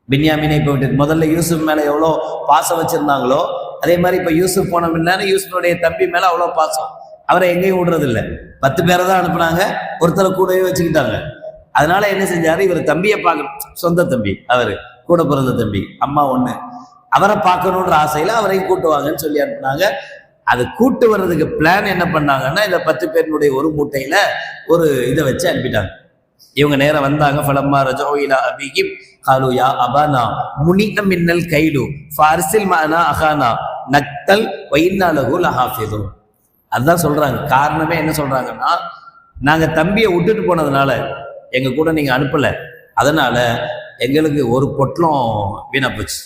பின்யாமீனை இப்போ விட்டு முதல்ல யூசுப் மேல எவ்வளோ பாசம் வச்சிருந்தாங்களோ அதே மாதிரி இப்போ யூசுப் போன முன்னாடி யூசுஃபுடைய தம்பி மேல அவ்வளோ பாசம். அவரை எங்கேயும் விடுறது இல்லை. 10 பேரை தான் அனுப்புனாங்க, ஒருத்தரை கூடவே வச்சுக்கிட்டாங்க. அதனால என்ன செஞ்சாரு, இவர் தம்பியை பார்க்க, சொந்த தம்பி, அவரு கூட பிறந்த தம்பி, அம்மா ஒண்ணு, அவரை பார்க்கணுன்ற ஆசையில அவரையும் கூட்டுவாங்கன்னு சொல்லி அனுப்புனாங்க. அது கூட்டு வர்றதுக்கு பிளான் என்ன பண்ணாங்கன்னா, இந்த 10 பேருடைய ஒரு மூட்டையில ஒரு இதை வச்சு அனுப்பிட்டாங்க. இவங்க நேரம் வந்தாங்க. ஃபலம்மா ரஜூ இலா அபீஹிம் காலு யா அபானா முனிஅ மின்னல் கைலு ஃபார்சில் மஅனா அகானா நக்தல் வ இன்னா லஹு லஹாஃபிதுன். அதுதான் சொல்றாங்க. காரணமே என்ன சொல்றாங்கன்னா, நாங்க தம்பியை விட்டுட்டு போனதுனால எங்க கூட நீங்க அனுப்பல, அதனால எங்களுக்கு ஒரு பொட்டலம் வீணா போச்சு,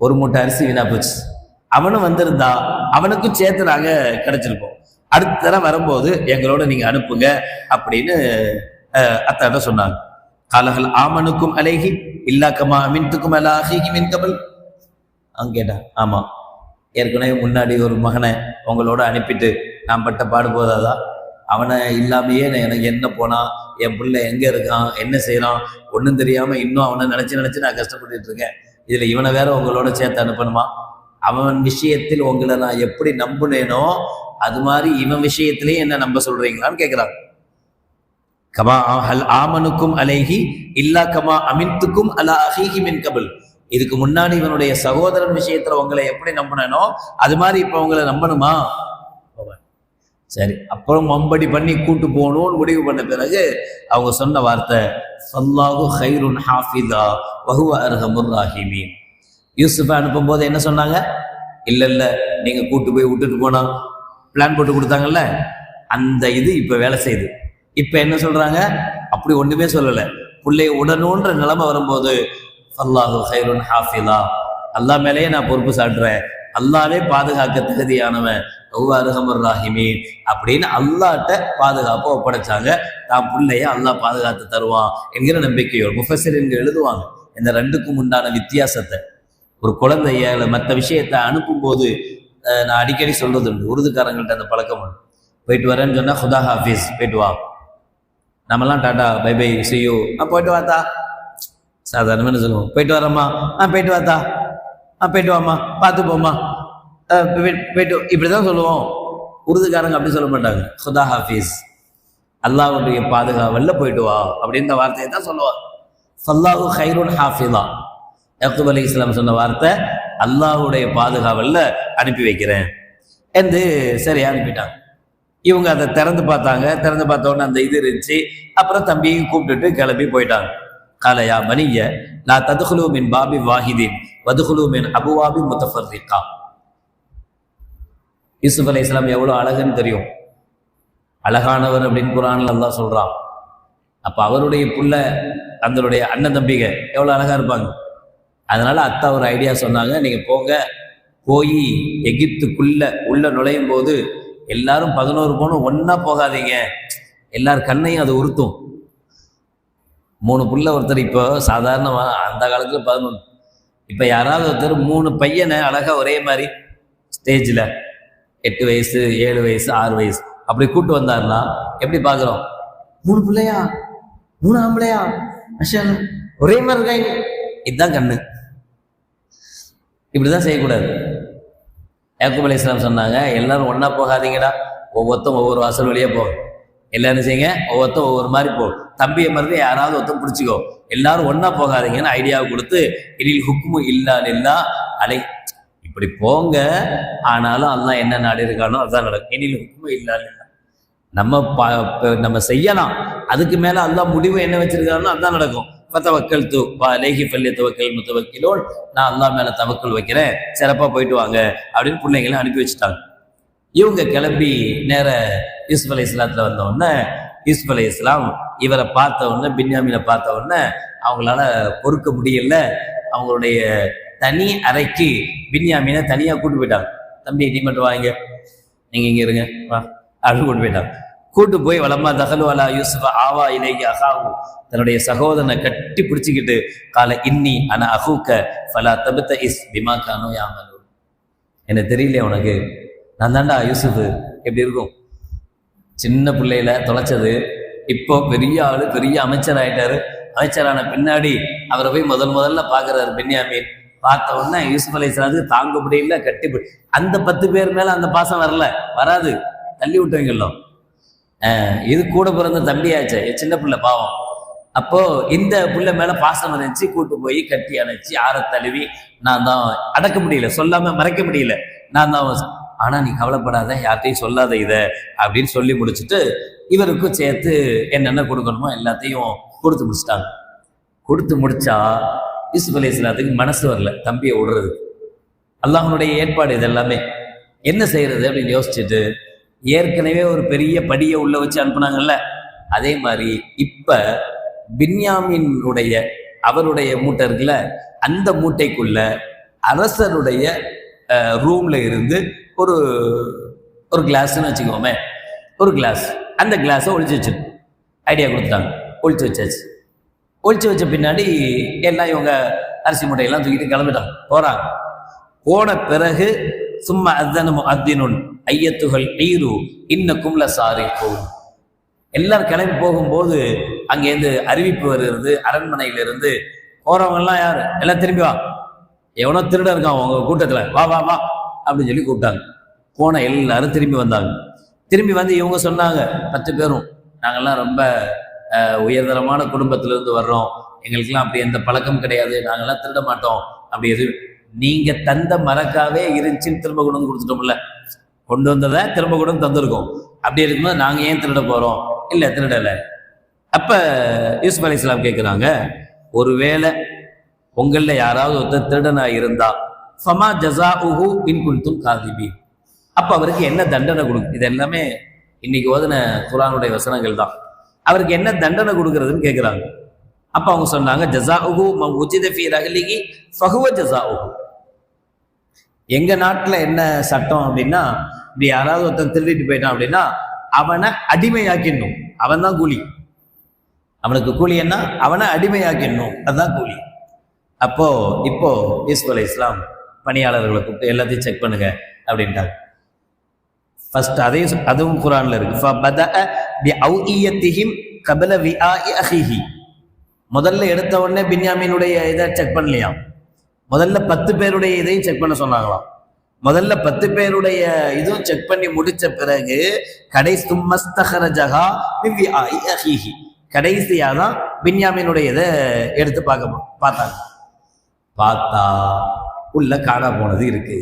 ஒரு மூட்டை அரிசி வீணா போச்சு. அவனும் வந்திருந்தா அவனுக்கும் சேர்த்து நாங்க கிடைச்சிருப்போம். அடுத்த தடவை வரும்போது எங்களோட நீங்க அனுப்புங்க அப்படின்னு அத்தாட்ட சொன்னாங்க. காலஹல் ஆமனுக்கும் அலைஹி இல்லா கமா அமின்துக்கும் அலா அஹீஹி மின் கபல். அவங்க கேட்டா, ஆமா ஏற்கனவே முன்னாடி ஒரு மகனை உங்களோட அனுப்பிட்டு நான் பட்ட பாடு போதாதா? அவனை இல்லாமையே எனக்கு என்ன போனா, என் பிள்ளை எங்க இருக்கான், என்ன செய்யறான், ஒன்றும் தெரியாம இன்னும் அவனை நினைச்சு நான் கஷ்டப்பட்டுட்டு இருக்கேன். இதுல இவனை வேற உங்களோட சேர்த்து அனுப்பணுமா? அவன் விஷயத்தில் உங்களை நான் எப்படி நம்புனேனோ அது மாதிரி இவன் விஷயத்திலேயே என்ன நம்ப சொல்றீங்களான்னு கேட்கிறாங்க. கமா ஹல் ஆமனுக்கும் அலைஹி இல்லா கமா அமின்துக்கும் அலா அஹீஹி மின் கபல். இதுக்கு முன்னாடி இவனுடைய சகோதரன் விஷயத்துல உங்களை எப்படி நம்பினோ அது மாதிரி இப்ப உங்களை நம்பணுமா? சரி, அப்புறம் மம்படி பண்ணி கூட்டு போகணும்னு முடிவு பண்ண பிறகு அவங்க சொன்ன வார்த்தை, ஃபல்லாஹு கைருன் ஹாஃபிதா வஹுவ அர்ஹமுர் ராஹிமீன். யூசுஃபை அனுப்பும் போது என்ன சொன்னாங்க? இல்ல நீங்க கூட்டு போய் விட்டுட்டு போனா பிளான் போட்டு கொடுத்தாங்கல்ல, அந்த இது இப்ப வேலை செய்யுது. இப்ப என்ன சொல்றாங்க? அப்படி ஒண்ணுமே சொல்லல. பிள்ளைய உடனூன்ற நிலைமை வரும்போது அல்லாஹு கைருன் ஹாஃபிதா, அல்லாஹ் மேலேயே நான் பொறுப்பு சாட்டுறேன், அல்லாவே பாதுகாக்க தகுதியானவன், அர்ஹமுர் ராஹிமீன் அப்படின்னு அல்லாட்ட பாதுகாப்பை ஒப்படைச்சாங்க. தான் பிள்ளைய அல்லாஹ் பாதுகாத்து தருவான் என்கிற நம்பிக்கையோடு முஃபஸ்ஸிரீன்கள் எழுதுவாங்க இந்த ரெண்டுக்கும் உண்டான வித்தியாசத்தை. ஒரு குழந்தைய மற்ற விஷயத்தை அனுப்பும் போது நான் அடிக்கடி சொல்றது உண்டு, உருதுக்காரங்கள்ட்ட அந்த பழக்கம் உண்டு. போயிட்டு வரேன்னு சொன்னா ஹுதா ஹாஃபிஸ், போயிட்டு வா. நம்மலாம் டாட்டா பை பை சியூ, போயிட்டு வாத்தா சாதாரணமாக சொல்லுவோம். போயிட்டு வரம்மா, போயிட்டு வாத்தா, போயிட்டு வாம்மா, பார்த்து போம்மா, போயிட்டு, இப்படிதான் சொல்லுவோம். உருதுக்காரங்க அப்படி சொல்ல மாட்டாங்க. ஹுதா ஹாஃபிஸ், அல்லாஹ்வுடைய பாதுகாவல்ல போயிட்டு வா அப்படின்னு வார்த்தையை தான் சொல்லுவாங்க. ஃபல்லாஹு கைருன் ஹாஃபிதா, யாக்கூப் அலைஹிஸ்ஸலாம் சொன்ன வார்த்தை, அல்லாஹ்வுடைய பாதுகாவல்ல அனுப்பி வைக்கிறேன் என்று சரி அனுப்பிட்டாங்க. இவங்க அதை திறந்து பார்த்தாங்க. திறந்து பார்த்த உடனே அந்த இது இருந்துச்சு. அப்புறம் தம்பியும் கூப்பிட்டுட்டு கிளம்பி போயிட்டாங்க. காலையா பனிய லா ததுகுலு மின் பாபி வாஹிதின் வதுகுலு மின் அபுவாபி முத்தஃபர்ரிகா. யூசுப் அலைஹிஸ்ஸலாம் எவ்வளவு அழகுன்னு தெரியும். அழகானவர் அப்படின்னு குர்ஆன்ல அல்லாஹ் சொல்றான். அப்ப அவருடைய புள்ள, அதனுடைய அண்ணன் தம்பிக எவ்வளவு அழகா இருப்பாங்க. அதனால அத்தா ஒரு ஐடியா சொன்னாங்க, நீங்க போங்க, போய் எகிப்துக்குள்ள உள்ள நுழையும் போது எல்லாரும் 11 பொண்ணு ஒன்னா போகாதீங்க, எல்லாரும் கண்ணையும் அது உறுத்தும். 3 புள்ள ஒருத்தர், இப்போ சாதாரணமா அந்த காலத்துல 11, இப்ப யாராவது ஒருத்தர் 3 பையனை அழகா ஒரே மாதிரி ஸ்டேஜ்ல 8 வயசு 7 வயசு 6 வயசு அப்படி கூட்டு வந்தாருன்னா எப்படி பாக்குறோம்? 3 பிள்ளையா, 3 ஆம்பளையா, ஒரே மாதிரி இருக்காங்க. இதுதான் கண்ணு. இப்படிதான் செய்யக்கூடாது. யாக்கூப் அலைஹிஸ்ஸலாம் சொன்னாங்க, எல்லாரும் ஒன்னா போகாதீங்கடா, ஒவ்வொருத்தரும் ஒவ்வொரு வாசல் வழியா போ. எல்லாரும் செய்யுங்க, ஒவ்வொருத்தரும் ஒவ்வொரு மாதிரி போ. தம்பியை மருந்து யாராவது ஒருத்தம் பிடிச்சிக்கோ, எல்லாரும் ஒன்னா போகாதீங்கன்னு ஐடியாவை கொடுத்து, இனில் ஹுக்மு இல்லா லில்லாஹ் அலை, இப்படி போங்க, ஆனாலும் அல்லாஹ் என்ன நாடு இருக்கானோ அதுதான் நடக்கும். இனில் ஹுக்மு இல்லா லில்லாஹ். நம்ம செய்யலாம், அதுக்கு மேல அல்லாஹ் முடிவு என்ன வச்சிருக்கானோ அதுதான் நடக்கும். ஃபதவக்கல்து வஅலைஹி ஃபல்யதவக்கல் முத்தவக்கிலூன். நான் அல்லாஹ் மேல தவக்கல் வைக்கிறேன், சிறப்பா போயிட்டு வாங்க அப்படின்னு பிள்ளைங்களை அனுப்பி வச்சுட்டாங்க. இவங்க கிளம்பி நேர யூசுப் அலைஹிஸ்ஸலாத்துல வந்த உடனே, யூசுப் அலைஹிஸ்ஸலாம் இவரை பார்த்த உடனே, பின்யாமீனை பார்த்த உடனே அவங்களால பொறுக்க முடியல. அவங்களுடைய தனி அறைக்கு பின்யாமீனை தனியா கூட்டு போயிட்டாங்க. தம்பி நீ மட்டும் வாங்க, நீங்க இங்க இருங்க வா அப்படின்னு கூட்டு போயிட்டாங்க. கூட்டு போய் வலமா தகலு அலா யூசுஃப ஆவா இலைஹி அஹாஹு, தன்னுடைய சகோதரனை கட்டி பிடிச்சிக்கிட்டு, கால இன்னி அன அஹூக்க ஃபலா தப்தஇஸ் பிமா கானூ யாமலூன். எனக்கு தெரியல உனக்கு, நான் தாண்டா யூசுஃப். எப்படி இருக்கும்? சின்ன பிள்ளையில தொலைச்சது, இப்போ பெரிய ஆளு, பெரிய அமைச்சர் ஆயிட்டாரு. அமைச்சரான பின்னாடி அவரை போய் முதல்ல பாக்குறாரு பின்யாமீன். பார்த்த உடனே யூசுப் அலைஹிஸ்ஸலாத்துக்கு தாங்க முடியல, கட்டி அந்த 10 பேர் மேல அந்த பாசம் வராது, தள்ளி விட்டுவீங்களோ. இது கூட பிறந்த தம்பியாச்சு, சின்ன பிள்ளை பாவம். அப்போ இந்த பிள்ளை மேல பாசம் இருந்துச்சு, கூட்டு போய் கட்டி அணைச்சி ஆற தழுவி, நான் தான் அடக்க முடியல, சொல்லாம மறைக்க முடியல, நான் தான். ஆனா நீ கவலைப்படாத, யார்ட்டையும் சொல்லாத இத அப்படின்னு சொல்லி முடிச்சுட்டு, இவருக்கும் சேர்த்து என்னென்ன கொடுக்கணுமோ எல்லாத்தையும் கொடுத்து முடிச்சிட்டாங்க. கொடுத்து முடிச்சா யூசுப் அலைஹிஸ்ஸலாத்துக்கு மனசு வரல தம்பியை விடுறது. அல்லாஹ்வுடைய ஏற்பாடு இதெல்லாமே. என்ன செய்யறது அப்படின்னு யோசிச்சுட்டு, ஏற்கனவே ஒரு பெரிய படியை உள்ள வச்சு அனுப்புனாங்கல்ல, அதே மாதிரி இப்ப பின்யாமீனுடைய அவருடைய மூட்டை இருக்குல்ல, அந்த மூட்டைக்குள்ள அரசருடைய ரூம்ல இருந்து ஒரு கிளாஸ்ன்னு வச்சுக்கோமே, ஒரு கிளாஸ், அந்த கிளாஸை ஒழிச்சு வச்சு ஐடியா கொடுத்தாங்க. ஒழிச்சு வச்சாச்சு. ஒழிச்சு வச்ச பின்னாடி எல்லாம் இவங்க அரிசி மூட்டையெல்லாம் தூக்கிட்டு கிளம்பிட்டாங்க, போறாங்க. போன பிறகு சும்மா அத்தனமு அத்தினுன் ஐயத்துகள் நீரு இன்னக்கும் லசாரிகூன். எல்லாரும் கிளம்பி போகும்போது அங்கேருந்து அறிவிப்பு வருகிறது, அரண்மனையிலிருந்து. போறவங்க எல்லாம் யாரு? எல்லாம் திரும்பி வா, எவனோ திருட இருக்கான் உங்க கூட்டத்துல, வா வா வா அப்படின்னு சொல்லி கூப்பிட்டாங்க. போன எல்லாரும் திரும்பி வந்தாங்க. திரும்பி வந்து இவங்க சொன்னாங்க, 10 பேரும், நாங்கெல்லாம் ரொம்ப உயர்தரமான குடும்பத்திலிருந்து வர்றோம், எங்களுக்கெல்லாம் அப்படி எந்த பழக்கம் கிடையாது, நாங்கெல்லாம் திருட மாட்டோம். அப்படி எது நீங்க தந்த மரக்காவே இருந்துச்சுன்னு திரும்ப கொண்டு வந்து கொடுத்துட்டோம்ல, கொண்டு வந்ததை திரும்ப கொண்டு வந்து தந்திருக்கோம். அப்படி இருக்கும்போது நாங்க ஏன் திருட போறோம்? இல்ல திருடலை. அப்ப யூசுப் அலைஹிஸ்ஸலாம் கேட்கிறாங்க, ஒருவேளை உங்கள யாராவது ஒருத்தர் திருடனா இருந்தா ஃபமா ஜஸாஉஹு இன் குன்தும் காதிபீன், அப்ப அவருக்கு என்ன தண்டனை கொடுக்கும்? இது எல்லாமே இன்னைக்கு ஓதுன குர்ஆனுடைய வசனங்கள் தான். அவருக்கு என்ன தண்டனை கொடுக்கறதுன்னு கேட்கிறாங்க. அப்ப அவங்க சொன்னாங்க, ஜஸாஉஹு மன் உஜித ஃபீ ரஹ்லிஹி ஃபஹுவ ஜஸாஉஹு. எங்க நாட்டுல என்ன சட்டம் அப்படின்னா, இப்படி யாராவது ஒருத்தன் திருடிட்டு போயிட்டான் அப்படின்னா அவனை அடிமையாக்கிடணும், அவன் தான் கூலி. அவனுக்கு கூலி என்ன? அவனை அடிமையாக்கிடணும், அதுதான் கூலி. அப்போ இப்போ யூசுப் அலைஹிஸ்ஸலாம் பணியாளர்களை கூப்பிட்டு எல்லாத்தையும் செக் பண்ணுங்க அப்படின்ட்டாங்க. ஃபர்ஸ்ட் அதுவும் குர்ஆன்ல இருக்கு. ஃபபதஅ பிஅவ்இயத்திஹிம் கபல விஆஇ அஹீஹி. முதல்ல எடுத்த உடனே பின்யாமீனுடைய இதை செக் பண்ணலையாம். முதல்ல 10 பேருடைய இதையும் செக் பண்ண சொன்னாங்களாம். முதல்ல 10 பேருடைய இதுவும் செக் பண்ணி முடிச்ச பிறகு கடைசியா தான் பின்யாமீனுடைய இதை எடுத்து பார்த்தாங்க. பார்த்தா உள்ள காணா போனது இருக்கு.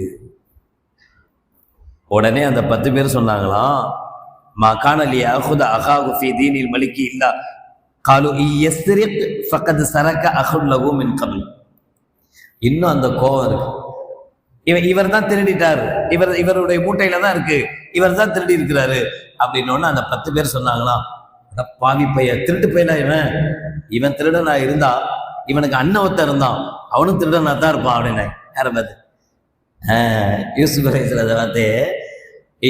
உடனே அந்த 10 பேர் சொன்னாங்களாம், மா கானலி அஹுத அகாகு ஃபி தீனில் மலிக்கி இல்லா காலு யஸ்ரிக் ஃபகத் சரக அஹுல் லஹு மின் கப்ல். இன்னும் அந்த கோவம் இருக்கு. இவர் தான் திருடிட்டார், இவருடைய மூட்டையில தான் இருக்கு, இவர் தான் திருடி இருக்கிறாரு அப்படின்னோன்னு அந்த 10 பேர் சொன்னாங்களாம், பாவி பைய, திருட்டு பையனா இவன் திருடனா இருந்தா இவனுக்கு அண்ணன் ஒருத்தன் இருந்தான், அவனும் திருடனா தான் இருப்பான் அப்படின்னு. யார பார்த்து? யூசுப் அலைஹிஸ்ஸலாத்தை பார்த்து,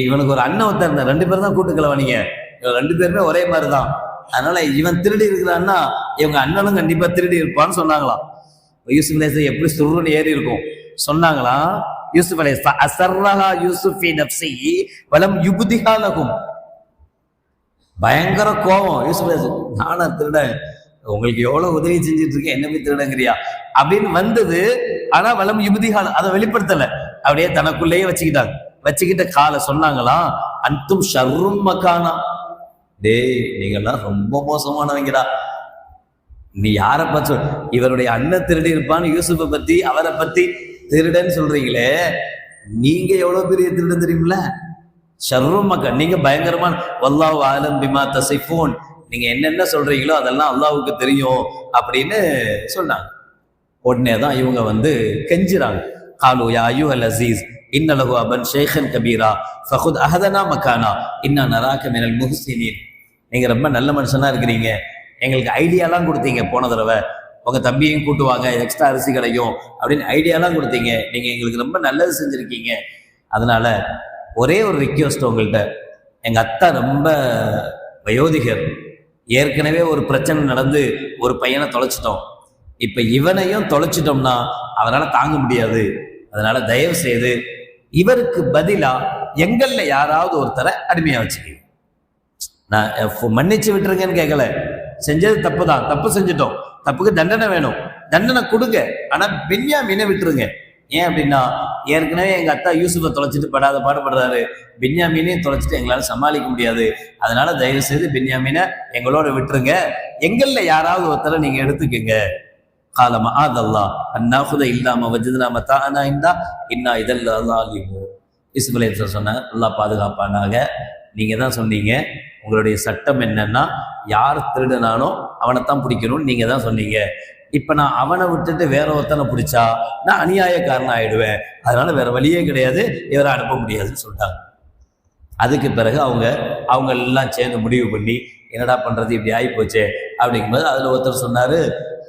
இவனுக்கு ஒரு அண்ணன் ஒருத்தன் இருந்தான், 2 பேர் தான் கூட்டுக்கலாம், நீங்க 2 பேருமே ஒரே மாதிரி தான், அதனால இவன் திருடி இருக்கிறான்னா இவங்க அண்ணனும் கண்டிப்பா திருடி இருப்பான்னு சொன்னாங்களாம். யூசுப் அலைஹிஸ்ஸலாம் எப்படி சுருன்னு ஏறி இருக்கும் சொன்னாங்களாம். யூசுப் அலைஹிஸ்ஸலாம் அஸர்ரஹா யூசுப் ஃபீ நஃப்ஸிஹி வலம் யுப்திஹா லஹும். பயங்கர கோபம் யூசுப் அலைஹிஸ்ஸலாம், நானா திருடன், உங்களுக்கு எவ்வளவு உதவி செஞ்சுட்டு இருக்கேன், என்ன போய் திருடங்கிறியா அப்படின்னு வந்தது. ஆனா வலம் யுப்திஹா, அதை வெளிப்படுத்தல, அப்படியே தனக்குள்ளேயே வச்சுக்கிட்ட காலை சொன்னாங்களாம், அன்தும் ஷர்ரும் மக்கானா, டேய் நீங்கெல்லாம் ரொம்ப மோசமானவங்கடா, நீ யாரை பார்த்து இவருடைய அண்ணன் திருடி இருப்பான்னு யூசுப்பை பத்தி அவரை பத்தி திருடன்னு சொல்றீங்களே, நீங்க எவ்வளவு பெரிய திருடன் தெரியுமில்ல, ஷர்ரும் மக்கா, நீங்க பயங்கரமான, வல்லாஹு ஆலம் பிமா தஸிஃபூன், நீங்க என்னென்ன சொல்றீங்களோ அதெல்லாம் அல்லாஹ்வுக்கு தெரியும் அப்படின்னு சொன்னாங்க. உடனே தான் இவங்க கெஞ்சுறாங்க, காலு யா அய்யுஹல் அஸீஸ் இன்ன லஹு அபன் ஷைഖன் கபீரா ஃபகுத் அஹதனா மக்கானா இன்னா நராக மினல் முஹ்ஸினீன். நீங்க ரொம்ப நல்ல மனுஷனா இருக்கிறீங்க, எங்களுக்கு ஐடியாலாம் கொடுத்தீங்க, போன தடவை உங்க தம்பியையும் கூட்டுவாங்க, எக்ஸ்ட்ரா அரிசி கிடைக்கும் அப்படின்னு ஐடியாலாம் கொடுத்தீங்க, நீங்க எங்களுக்கு ரொம்ப நல்லது செஞ்சிருக்கீங்க, அதனால ஒரே ஒரு ரிக்வெஸ்ட் உங்கள்கிட்ட, எங்க அத்தா ரொம்ப வயோதிகர், ஏற்கனவே ஒரு பிரச்சனை நடந்து ஒரு பையனை தொலைச்சிட்டோம், இப்ப இவனையும் தொலைச்சிட்டோம்னா அவரால் தாங்க முடியாது, அதனால தயவு செய்து இவருக்கு பதிலா எங்கள்ல யாராவது ஒருத்தரை அடிமையா வச்சுக்க, நான் மன்னிச்சு விட்டுருங்கன்னு கேட்கல, செஞ்சது தப்பு தான், தப்பு செஞ்சுட்டோம், தப்புக்கு தண்டனை வேணும், தண்டனை கொடுங்க, ஆனா பென்யாமீனை விட்டுருங்க. ஏன் அப்படின்னா ஏற்கனவே எங்க அத்தா யூசுஃபை தொலைச்சிட்டு படாத பாடுபடுறாரு, பென்யாமீனையும் தொலைச்சிட்டு எங்களால சமாளிக்க முடியாது, அதனால தயவு செய்து பென்யாமீனை எங்களோட விட்டுருங்க, எங்கள்ல யாராவது ஒருத்தரை நீங்க எடுத்துக்கங்க. கால மஆதல்லாஹ் அன் நாகுத இல்லாம வஜத்னா மதாஅனா இந்தா இன்னா இதல் ஸாலிமூ. யூசுப் அலைஹிஸ்ஸலாம் சொன்னாங்க, அல்லாஹ் பாதுகாப்பானாக, நீங்க தான் சொன்னீங்க உங்களுடைய சட்டம் என்னன்னா யார் திருடனானோ அவனைத்தான் பிடிக்கணும்னு நீங்க தான் சொன்னீங்க, இப்ப நான் அவனை விட்டுட்டு வேற ஒருத்தனை பிடிச்சா நான் அநியாயக்காரன் ஆயிடுவேன், அதனால வேற வழியே கிடையாது, இவரை அனுப்ப முடியாதுன்னு சொல்லிட்டாங்க. அதுக்கு பிறகு அவங்க எல்லாம் சேர்ந்து முடிவு பண்ணி என்னடா பண்றது, இப்படி ஆகி போச்சே அப்படிங்கும்போது அதுல ஒருத்தர் சொன்னாரு,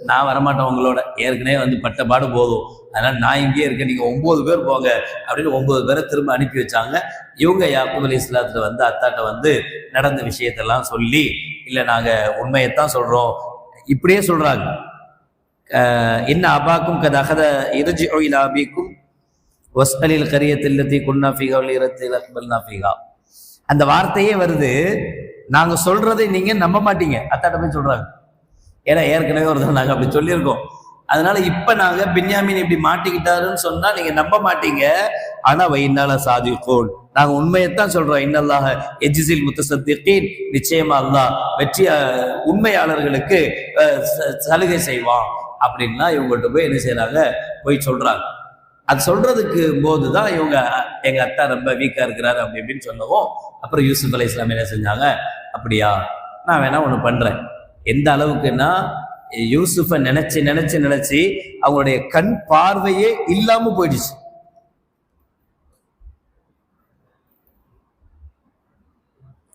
நான் வரமாட்டேன் உங்களோட, ஏற்கனவே பட்ட பாடு போதும், அதனால நான் இங்கேயே இருக்கேன், நீங்க 9 பேர் போங்க அப்படின்னு 9 பேரை திரும்ப அனுப்பி வச்சாங்க. இவங்க யாக்கூப் அலைஹிஸ்ஸலாத்துல அத்தாட்ட நடந்த விஷயத்தெல்லாம் சொல்லி, இல்ல நாங்க உண்மையைத்தான் சொல்றோம் இப்படியே சொல்றாங்க. இன்ன அபாக்கும் கத் அஹத இர்ஜிஉ இலா அபீக்கும் வஸ்அலில் கரியத்தில் லத்தி குன்னா ஃபீஹா வலிரத்தில் அக்பல்னா ஃபீஹா. அந்த வார்த்தையே வருது, நாங்க சொல்றதை நீங்க நம்ப மாட்டீங்க, அத்தாட்ட போய் சொல்றாங்க, ஏன்னா ஏற்கனவே ஒரு நாங்க அப்படி சொல்லியிருக்கோம், அதனால இப்ப நாங்க பென்யாமீன் இப்படி மாட்டிக்கிட்டாருன்னு சொன்னா நீங்க நம்ப மாட்டீங்க, ஆனா வைன்னால சாதிகோன், நாங்க உண்மையைத்தான் சொல்றோம், இன்னல்லாஹ எஜ்ஸில் முத்தஸத்திகீன், நிச்சயமா அல்லாஹ் வெற்றி உண்மையாளர்களுக்கு சலுகை செய்வான் அப்படின்னா இவங்கள்ட்ட போய் என்ன செய்யறாங்க, போய் சொல்றாங்க. அது சொல்றதுக்கு போதுதான் இவங்க எங்க அத்தா ரொம்ப வீக்கா இருக்கிறாரு அப்படி இப்படின்னு சொல்லவும், அப்புறம் யூசுப் அலைஹிஸ்ஸலாம் என்ன செஞ்சாங்க, அப்படியா நான் வேணா ஒண்ணு பண்றேன், எந்த அளவுக்குன்னா யூசுஃபை நினைச்சு அவங்களுடைய கண் பார்வையே இல்லாம போயிடுச்சு.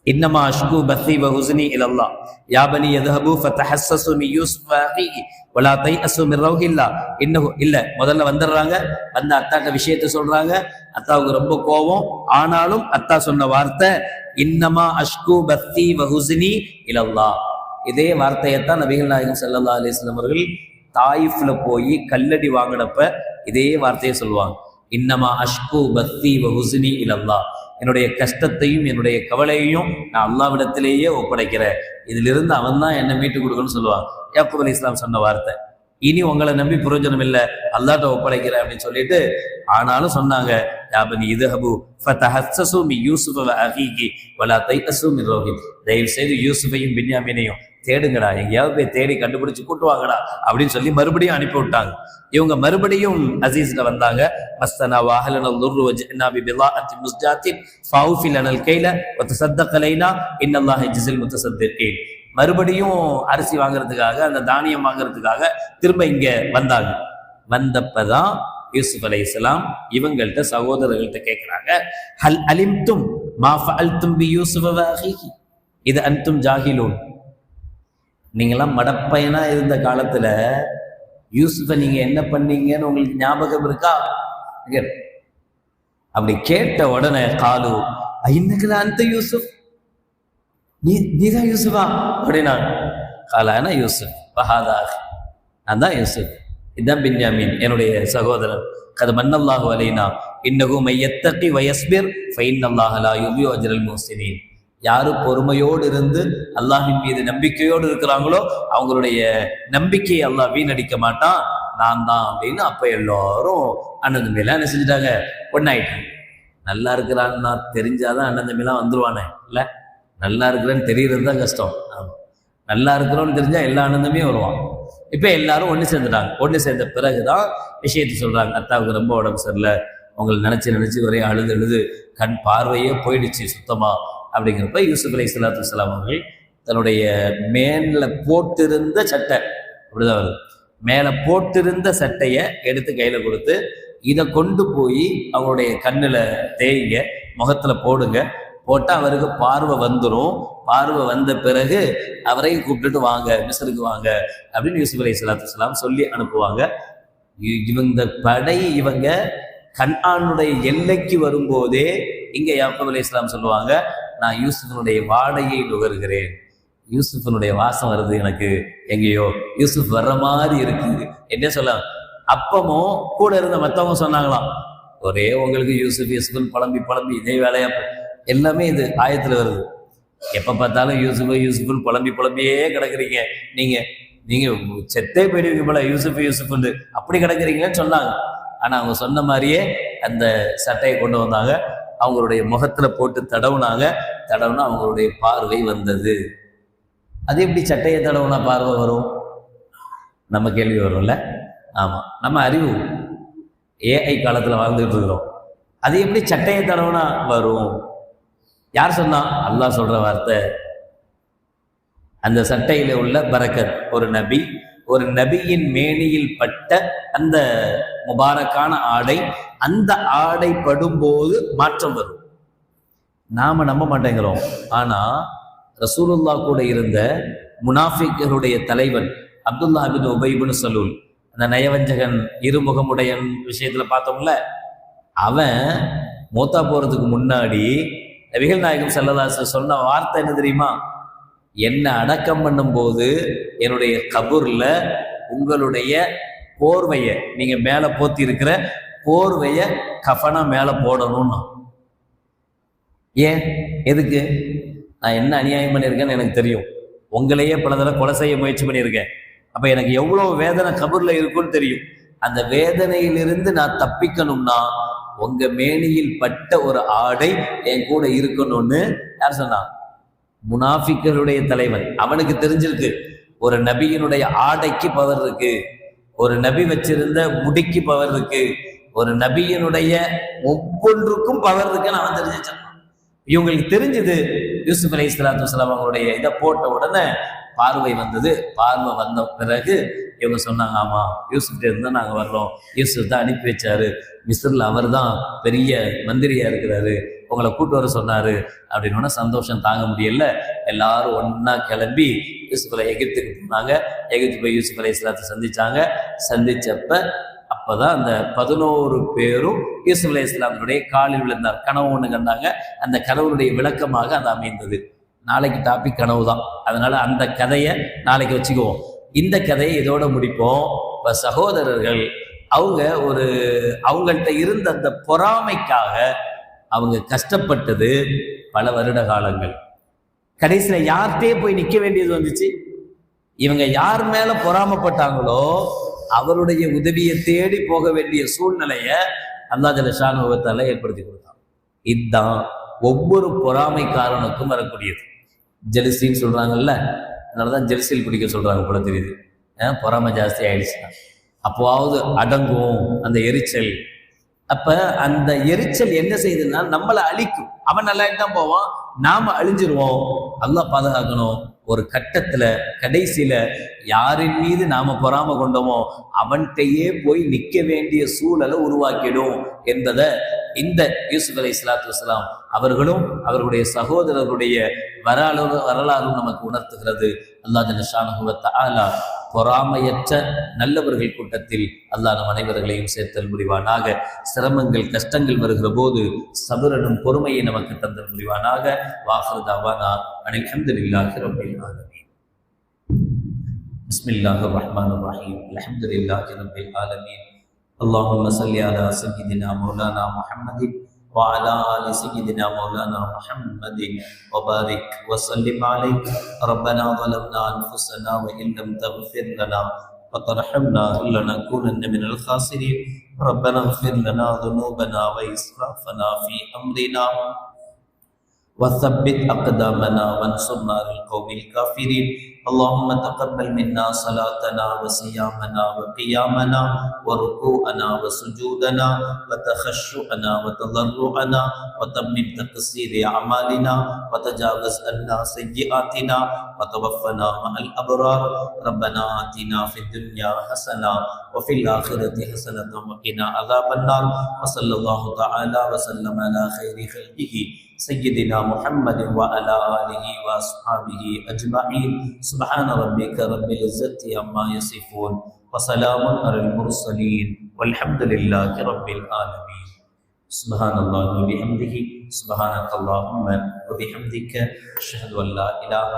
இன்னமா அஷ்கு பத்தி வஹுஸ்னி இலல்லாஹ் யா பனி யذهبوا فتحسسوا من يوسف واخيه ولا تيأسوا من روح الله இன்னஹு இல்ல, முதல்ல வந்துடுறாங்க, அத்தாட்ட விஷயத்தை சொல்றாங்க, அத்தாவுக்கு ரொம்ப கோபம், ஆனாலும் அத்தா சொன்ன வார்த்தை இன்னமா அஷ்கு பத்தி வஹுஸ்னி இலல்லாஹ். இதே வார்த்தையைத்தான் நபிகள் நாயகம் ஸல்லல்லாஹு அலைஹி வஸல்லம் அவர்கள் தாயிஃப்ல போய் கல்லடி வாங்கினப்ப இதே வார்த்தையை சொல்லுவாங்க, இன்னமா அஷ்கு பத்தி வஹுஸ்னி இலல்லாஹ், என்னுடைய கஷ்டத்தையும் என்னுடைய கவலையையும் நான் அல்லாஹ்விடத்திலேயே ஒப்படைக்கிறேன், இதிலிருந்து அவன் தான் என்னை மீட்டு கொடுக்கணும்னு சொல்லுவாங்க. யாக்கூப் அலைஹிஸ்ஸலாம் சொன்ன வார்த்தை. இனி உங்களை நம்பி பிரயோஜனம் இல்லை, அல்லாட்ட ஒப்படைக்கிறேன் அப்படின்னு சொல்லிட்டு, ஆனாலும் சொன்னாங்க, யாபனி இதுஹபு ஃபதஹஸ்ஸஸு மின் யூசுஃப வ அஹீஹி வலா தையஸு மின் ரோஹித். தயவு செய்து யூசுஃபையும் பின்யாமீனையும் தேடுங்கடா, எங்கேயாவது போய் தேடி கண்டுபிடிச்சு கூட்டு வாங்கடா அப்படின்னு சொல்லி மறுபடியும் அனுப்பி விட்டாங்க. இவங்க மறுபடியும் அசீஸ்ல வந்தாங்க. மஸ்தனா வாஹலன லுர்ரு வஜ்னா பிபிலாஅத்தி முஸ்ஜாத்தின் ஃபௌஃபி லனல் கைல வ தஸத்தக லைனா இன்னல்லாஹ யஜ்ஸில் முத்தஸத்திகீன். மறுபடியும் அரிசி வாங்குறதுக்காக, அந்த தானியம் வாங்குறதுக்காக திரும்ப இங்க வந்தாங்க. வந்தப்பதான் யூசுப் அலைஹிஸ்ஸலாம் இவங்கள்ட்ட, சகோதரர்கள்ட்ட கேட்கிறாங்க, ஹல் அலிம்தும் மா ஃபஅல்தும் பி யூசுஃப வ அஹீஹி இது அன்தும் ஜாஹிலூன். நீங்களாம் மடப்பையனா இருந்த காலத்துல யூசுஃபை நீங்க என்ன பண்ணீங்கன்னு உங்களுக்கு ஞாபகம் இருக்கா? அப்படி கேட்ட உடனே காலு ஐநகல அந்த யூசுப், நீதான் யூசுஃபா அப்படின்னா, காலான யூசுப் பஹாதா, நான் தான் யூசுப், இதுதான் பின்யாமீன் என்னுடைய சகோதரன். கது மன்னல்லாஹு அலைனா இன்னஹு மையத்தகி வயஸ்பிர் ஃபைன்னல்லாஹ லா யுதியு அஜ்ரல் முஹ்சினீன். யாரு பொறுமையோடு இருந்து அல்லாஹின் மீது நம்பிக்கையோடு இருக்கிறாங்களோ அவங்களுடைய நம்பிக்கையை அல்லாஹ் வீணடிக்க மாட்டான், நான் தான் அப்படின்னு. அப்ப எல்லாரும் அண்ணன் தம்பியெல்லாம் என்ன செஞ்சுட்டாங்க, ஒன்னாயிட்டாங்க. நல்லா இருக்கிறான்னா தெரிஞ்சாதான் அண்ணன் தம்பியெல்லாம் வந்துருவானே, இல்லை நல்லா இருக்கிறேன்னு தெரியறது தான் கஷ்டம். நல்லா இருக்கிறோன்னு தெரிஞ்சா எல்லா அண்ணன் தம்பியும் வருவான். இப்ப எல்லாரும் ஒன்று சேர்ந்துட்டாங்க. ஒன்று சேர்ந்த பிறகுதான் விஷயத்தை சொல்றாங்க, அத்தாவுக்கு ரொம்ப உடம்பு சரியில்லை, அவங்களை நினைச்சு ஒரே அழுது கண் பார்வையே போயிடுச்சு சுத்தமா அப்படிங்கிறப்ப யூசுப் அலைஹிஸ்ஸலாத்து வஸ்ஸலாம் அவர்கள் தன்னுடைய மேல போட்டிருந்த சட்டை, அப்படிதான் வருது, மேல போட்டிருந்த சட்டையை எடுத்து கையில கொடுத்து, இதை கொண்டு போய் அவங்களுடைய கண்ணுல தேய்ங்க, முகத்துல போடுங்க, போட்டா அவருக்கு பார்வை வந்துடும். பார்வை வந்த பிறகு அவரையும் கூப்பிட்டுட்டு வாங்க, மிஸ்ருக்கு வாங்க அப்படின்னு யூசுப் அலைஹிஸ்ஸலாத்து வஸ்ஸலாம் சொல்லி அனுப்புவாங்க. இவங்க படை இவங்க கன்ஆனுடைய எல்லைக்கு வரும்போதே இங்க யாக்கூப் அலைஹிஸ்ஸலாம் சொல்லுவாங்க, நான் யூசுஃபனுடைய வாடையை நுகர்கிறேன், யூசுஃபனுடைய வாசம் வருது எனக்கு, எங்கேயோ யூசுஃப் வர்ற மாதிரி இருக்குது என்ன சொல்லலாம். அப்பமும் கூட இருந்த மற்றவங்க சொன்னாங்களாம், ஒரே உங்களுக்கு யூசுஃப்னு புலம்பி இதே வேலையா, எல்லாமே இது ஆயத்துல வருது. எப்ப பார்த்தாலும் யூசுஃப்னு புலம்பியே கிடக்குறீங்க, நீங்க செத்தே போயிடுவீங்க போல யூசுஃப்னு அப்படி கிடக்குறீங்களேன்னு சொன்னாங்க. ஆனா அவங்க சொன்ன மாதிரியே அந்த சட்டையை கொண்டு வந்தாங்க, அவங்களுடைய முகத்துல போட்டு தடவுனா அவங்களுடைய பார்வை வந்தது. அது எப்படி சட்டையை தடவுனா பார்வை வரும்? நம்ம கேள்வி வரும்ல. ஆமா, நம்ம அறிவு ஏஐ காலத்துல வாழ்ந்துட்டு இருக்கிறோம். அது எப்படி சட்டையை தடவுனா வரும்? யார் சொன்னா? அல்லாஹ் சொல்ற வார்த்தை. அந்த சட்டையில உள்ள பரக்கத், ஒரு நபியின் மேனியில் பட்ட அந்த முபாரக்கான ஆடை, அந்த ஆடை படும்போது மாற்றம் வரும். நாம நம்ப மாட்டேங்கிறோம். ஆனா ரசூலுல்லாஹ் கூட இருந்த முனாஃபிக்குடைய தலைவன் அப்துல்லா பின் உபை பின் சலூல், அந்த நயவஞ்சகன் இருமுகமுடையன் விஷயத்துல பார்த்தோம்ல, அவன் மூத்தா போறதுக்கு முன்னாடி நபிகள் நாயகம் ஸல்லல்லாஹு அலைஹி வஸல்லம் சொன்ன வார்த்தை என்ன தெரியுமா? என்ன அடக்கம் பண்ணும் போது என்னுடைய கபூர்ல உங்களுடைய போர்வைய, நீங்க மேல போத்தி இருக்கிற போர்வைய கஃபனா மேல போடணும்னா. ஏன்? எதுக்கு? நான் என்ன அநியாயம் பண்ணியிருக்கேன்னு எனக்கு தெரியும், உங்களையே பல தடவை கொலை செய்ய முயற்சி பண்ணியிருக்கேன். அப்ப எனக்கு எவ்வளவு வேதனை கபூர்ல இருக்குன்னு தெரியும். அந்த வேதனையிலிருந்து நான் தப்பிக்கணும்னா உங்க மேனியில் பட்ட ஒரு ஆடை என் கூட இருக்கணும்னு யார் சொன்னா? முனாஃபிக்களுடைய தலைவன். அவனுக்கு தெரிஞ்சிருக்கு ஒரு நபியினுடைய ஆடைக்கு பவர் இருக்கு, ஒரு நபி வச்சிருந்த முடிக்கு பவர் இருக்கு, ஒரு நபியினுடைய ஒவ்வொன்றுக்கும் பவர் இருக்குன்னு அவன் தெரிஞ்சிச்சான். இவங்களுக்கு தெரிஞ்சது. யூசுப் அலைஹிஸ்ஸலாத்து வஸ்ஸலாம் அவங்களுடைய இதை போட்ட உடனே பார்வை வந்தது. பார்வை வந்த பிறகு இவங்க சொன்னாங்க, ஆமா யூசுஃப்ட இருந்தா நாங்க வர்றோம், யூசுப் தான் அனுப்பி வச்சாரு, மிஸ்ரில் அவர் தான் பெரிய மந்திரியா இருக்கிறாரு, உங்களை கூட்டு வர சொன்னாரு அப்படின்னு சந்தோஷம் தாங்க முடியல. எல்லாரும் ஒன்னா கிளம்பி யூசுஃப் எகிப்துக்கு போனாங்க. எகிப்து போய் யூசுப் அலைஹிஸ்ஸலாத்தை சந்திச்சாங்க. சந்திச்சப்ப அப்பதான் அந்த 11 பேரும் யூசுப் அலைஹிஸ்ஸலாமுடைய காலில் விழுந்தார். கனவு ஒண்ணு கண்டாங்க. அந்த கனவுடைய விளக்கமாக அது அமைந்தது. நாளைக்கு டாபிக் கனவு தான், அதனால அந்த கதையை நாளைக்கு வச்சுக்குவோம். இந்த கதையை இதோட முடிப்போம். இப்ப சகோதரர்கள் அவங்கள்ட்ட இருந்த அந்த பொறாமைக்காக அவங்க கஷ்டப்பட்டது பல வருட காலங்கள். கடைசியில யார்கிட்டே போய் நிக்க வேண்டியது வந்துச்சு. இவங்க யார் மேல பொறாமப்பட்டாங்களோ அவருடைய உதவியை தேடி போக வேண்டிய சூழ்நிலையை அல்லாஹ் ஜல்ல ஷானுஹு வ தஆலா ஏற்படுத்தி கொடுத்தான். இதுதான் ஒவ்வொரு பொறாமைக்காரனுக்கும் வரக்கூடியது. ஜெலிசின்னு சொல்றாங்கல்ல, அதனாலதான் ஜெலிசில் குடிக்க சொல்றாங்க போல தெரியுது. பொறாமை ஜாஸ்தி ஆயிடுச்சுன்னா அப்போவாவது அடங்கும் அந்த எரிச்சல். அப்ப அந்த எரிச்சல் என்ன செய்யுதுன்னா நம்மளை அழிக்கும். அவன் நல்லா தான் போவான், நாம அழிஞ்சிருவோம். அல்லாஹ் பாதுகாக்கணும். ஒரு கட்டத்துல கடைசியில யாரின் மீது நாம பொறாம கொண்டோமோ அவன்கிட்டயே போய் நிக்க வேண்டிய சூழலை உருவாக்கிடும் என்பதை இந்த யூசுப் அலைஹிஸ்ஸலாத்து வஸ்ஸலாம் அவர்களும் அவர்களுடைய சகோதரர்களுடைய வரலாறும் நமக்கு உணர்த்துகிறது. அல்லாஹ் ஜல்ல ஷானுஹு வ தஆலா பொறாமையற்ற நல்லவர்கள் கூட்டத்தில் அல்லாஹ் நம் அனைவர்களையும் சேர்த்தல் புரிவானாக. சிரமங்கள் கஷ்டங்கள் வருகிற போது சபரனும் பொறுமையை நமக்கு தந்தல் புரிவானாக. வாஹிரு தஅவானா அனில் ஹம்துலில்லாஹி ரப்பில் ஆலமீன். பிஸ்மில்லாஹிர் ரஹ்மானிர் ரஹீம். அல்ஹம்துலில்லாஹி ரப்பில் ஆலமீன். اللهم صل على سيدنا مولانا محمد وعلى آل سيدنا مولانا محمد وبارك وسلم عليه. ربنا ظلمنا أنفسنا وإن لم تغفر لنا وترحمنا لنكونن من الخاسرين. ربنا اغفر لنا ذنوبنا وإسرافنا في أمرنا وثبت أقدامنا وانصرنا على القوم الكافرين. اللهم تقبل منا صلاتنا وصيامنا وقيامنا وركوعنا وسجودنا وتخشعنا وتضرعنا وتمم تقصير أعمالنا وتجاوز عنا سيئاتنا وتوفنا مع الأبرار. ربنا آتنا في الدنيا حسنة وفي الآخرة حسنة وقنا عذاب النار. وصلى الله تعالى وسلم على خير خلقه سيدنا محمد وعلى آله وأصحابه أجمعين. سبحان ربك رب العزة عما يصفون وسلام على المرسلين والحمد لله رب العالمين. سبحان الله وبحمده سبحانك اللهم وبحمدك أشهد أن لا إله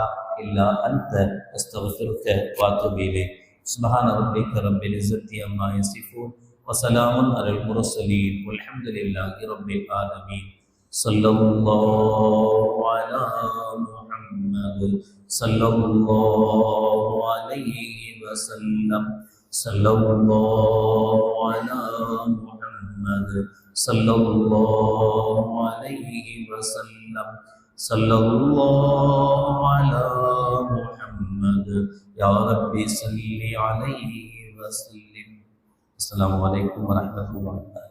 إلا أنت أستغفرك وأتوب إليك. سبحان ربك رب العزة عما يصفون وسلام على المرسلين والحمد لله رب العالمين. صلى الله على محمد صلى الله عليه وسلم. صلى الله على محمد صلى الله عليه وسلم. صلى الله على محمد يا ربي صل عليه وسلم. السلام عليكم ورحمة الله.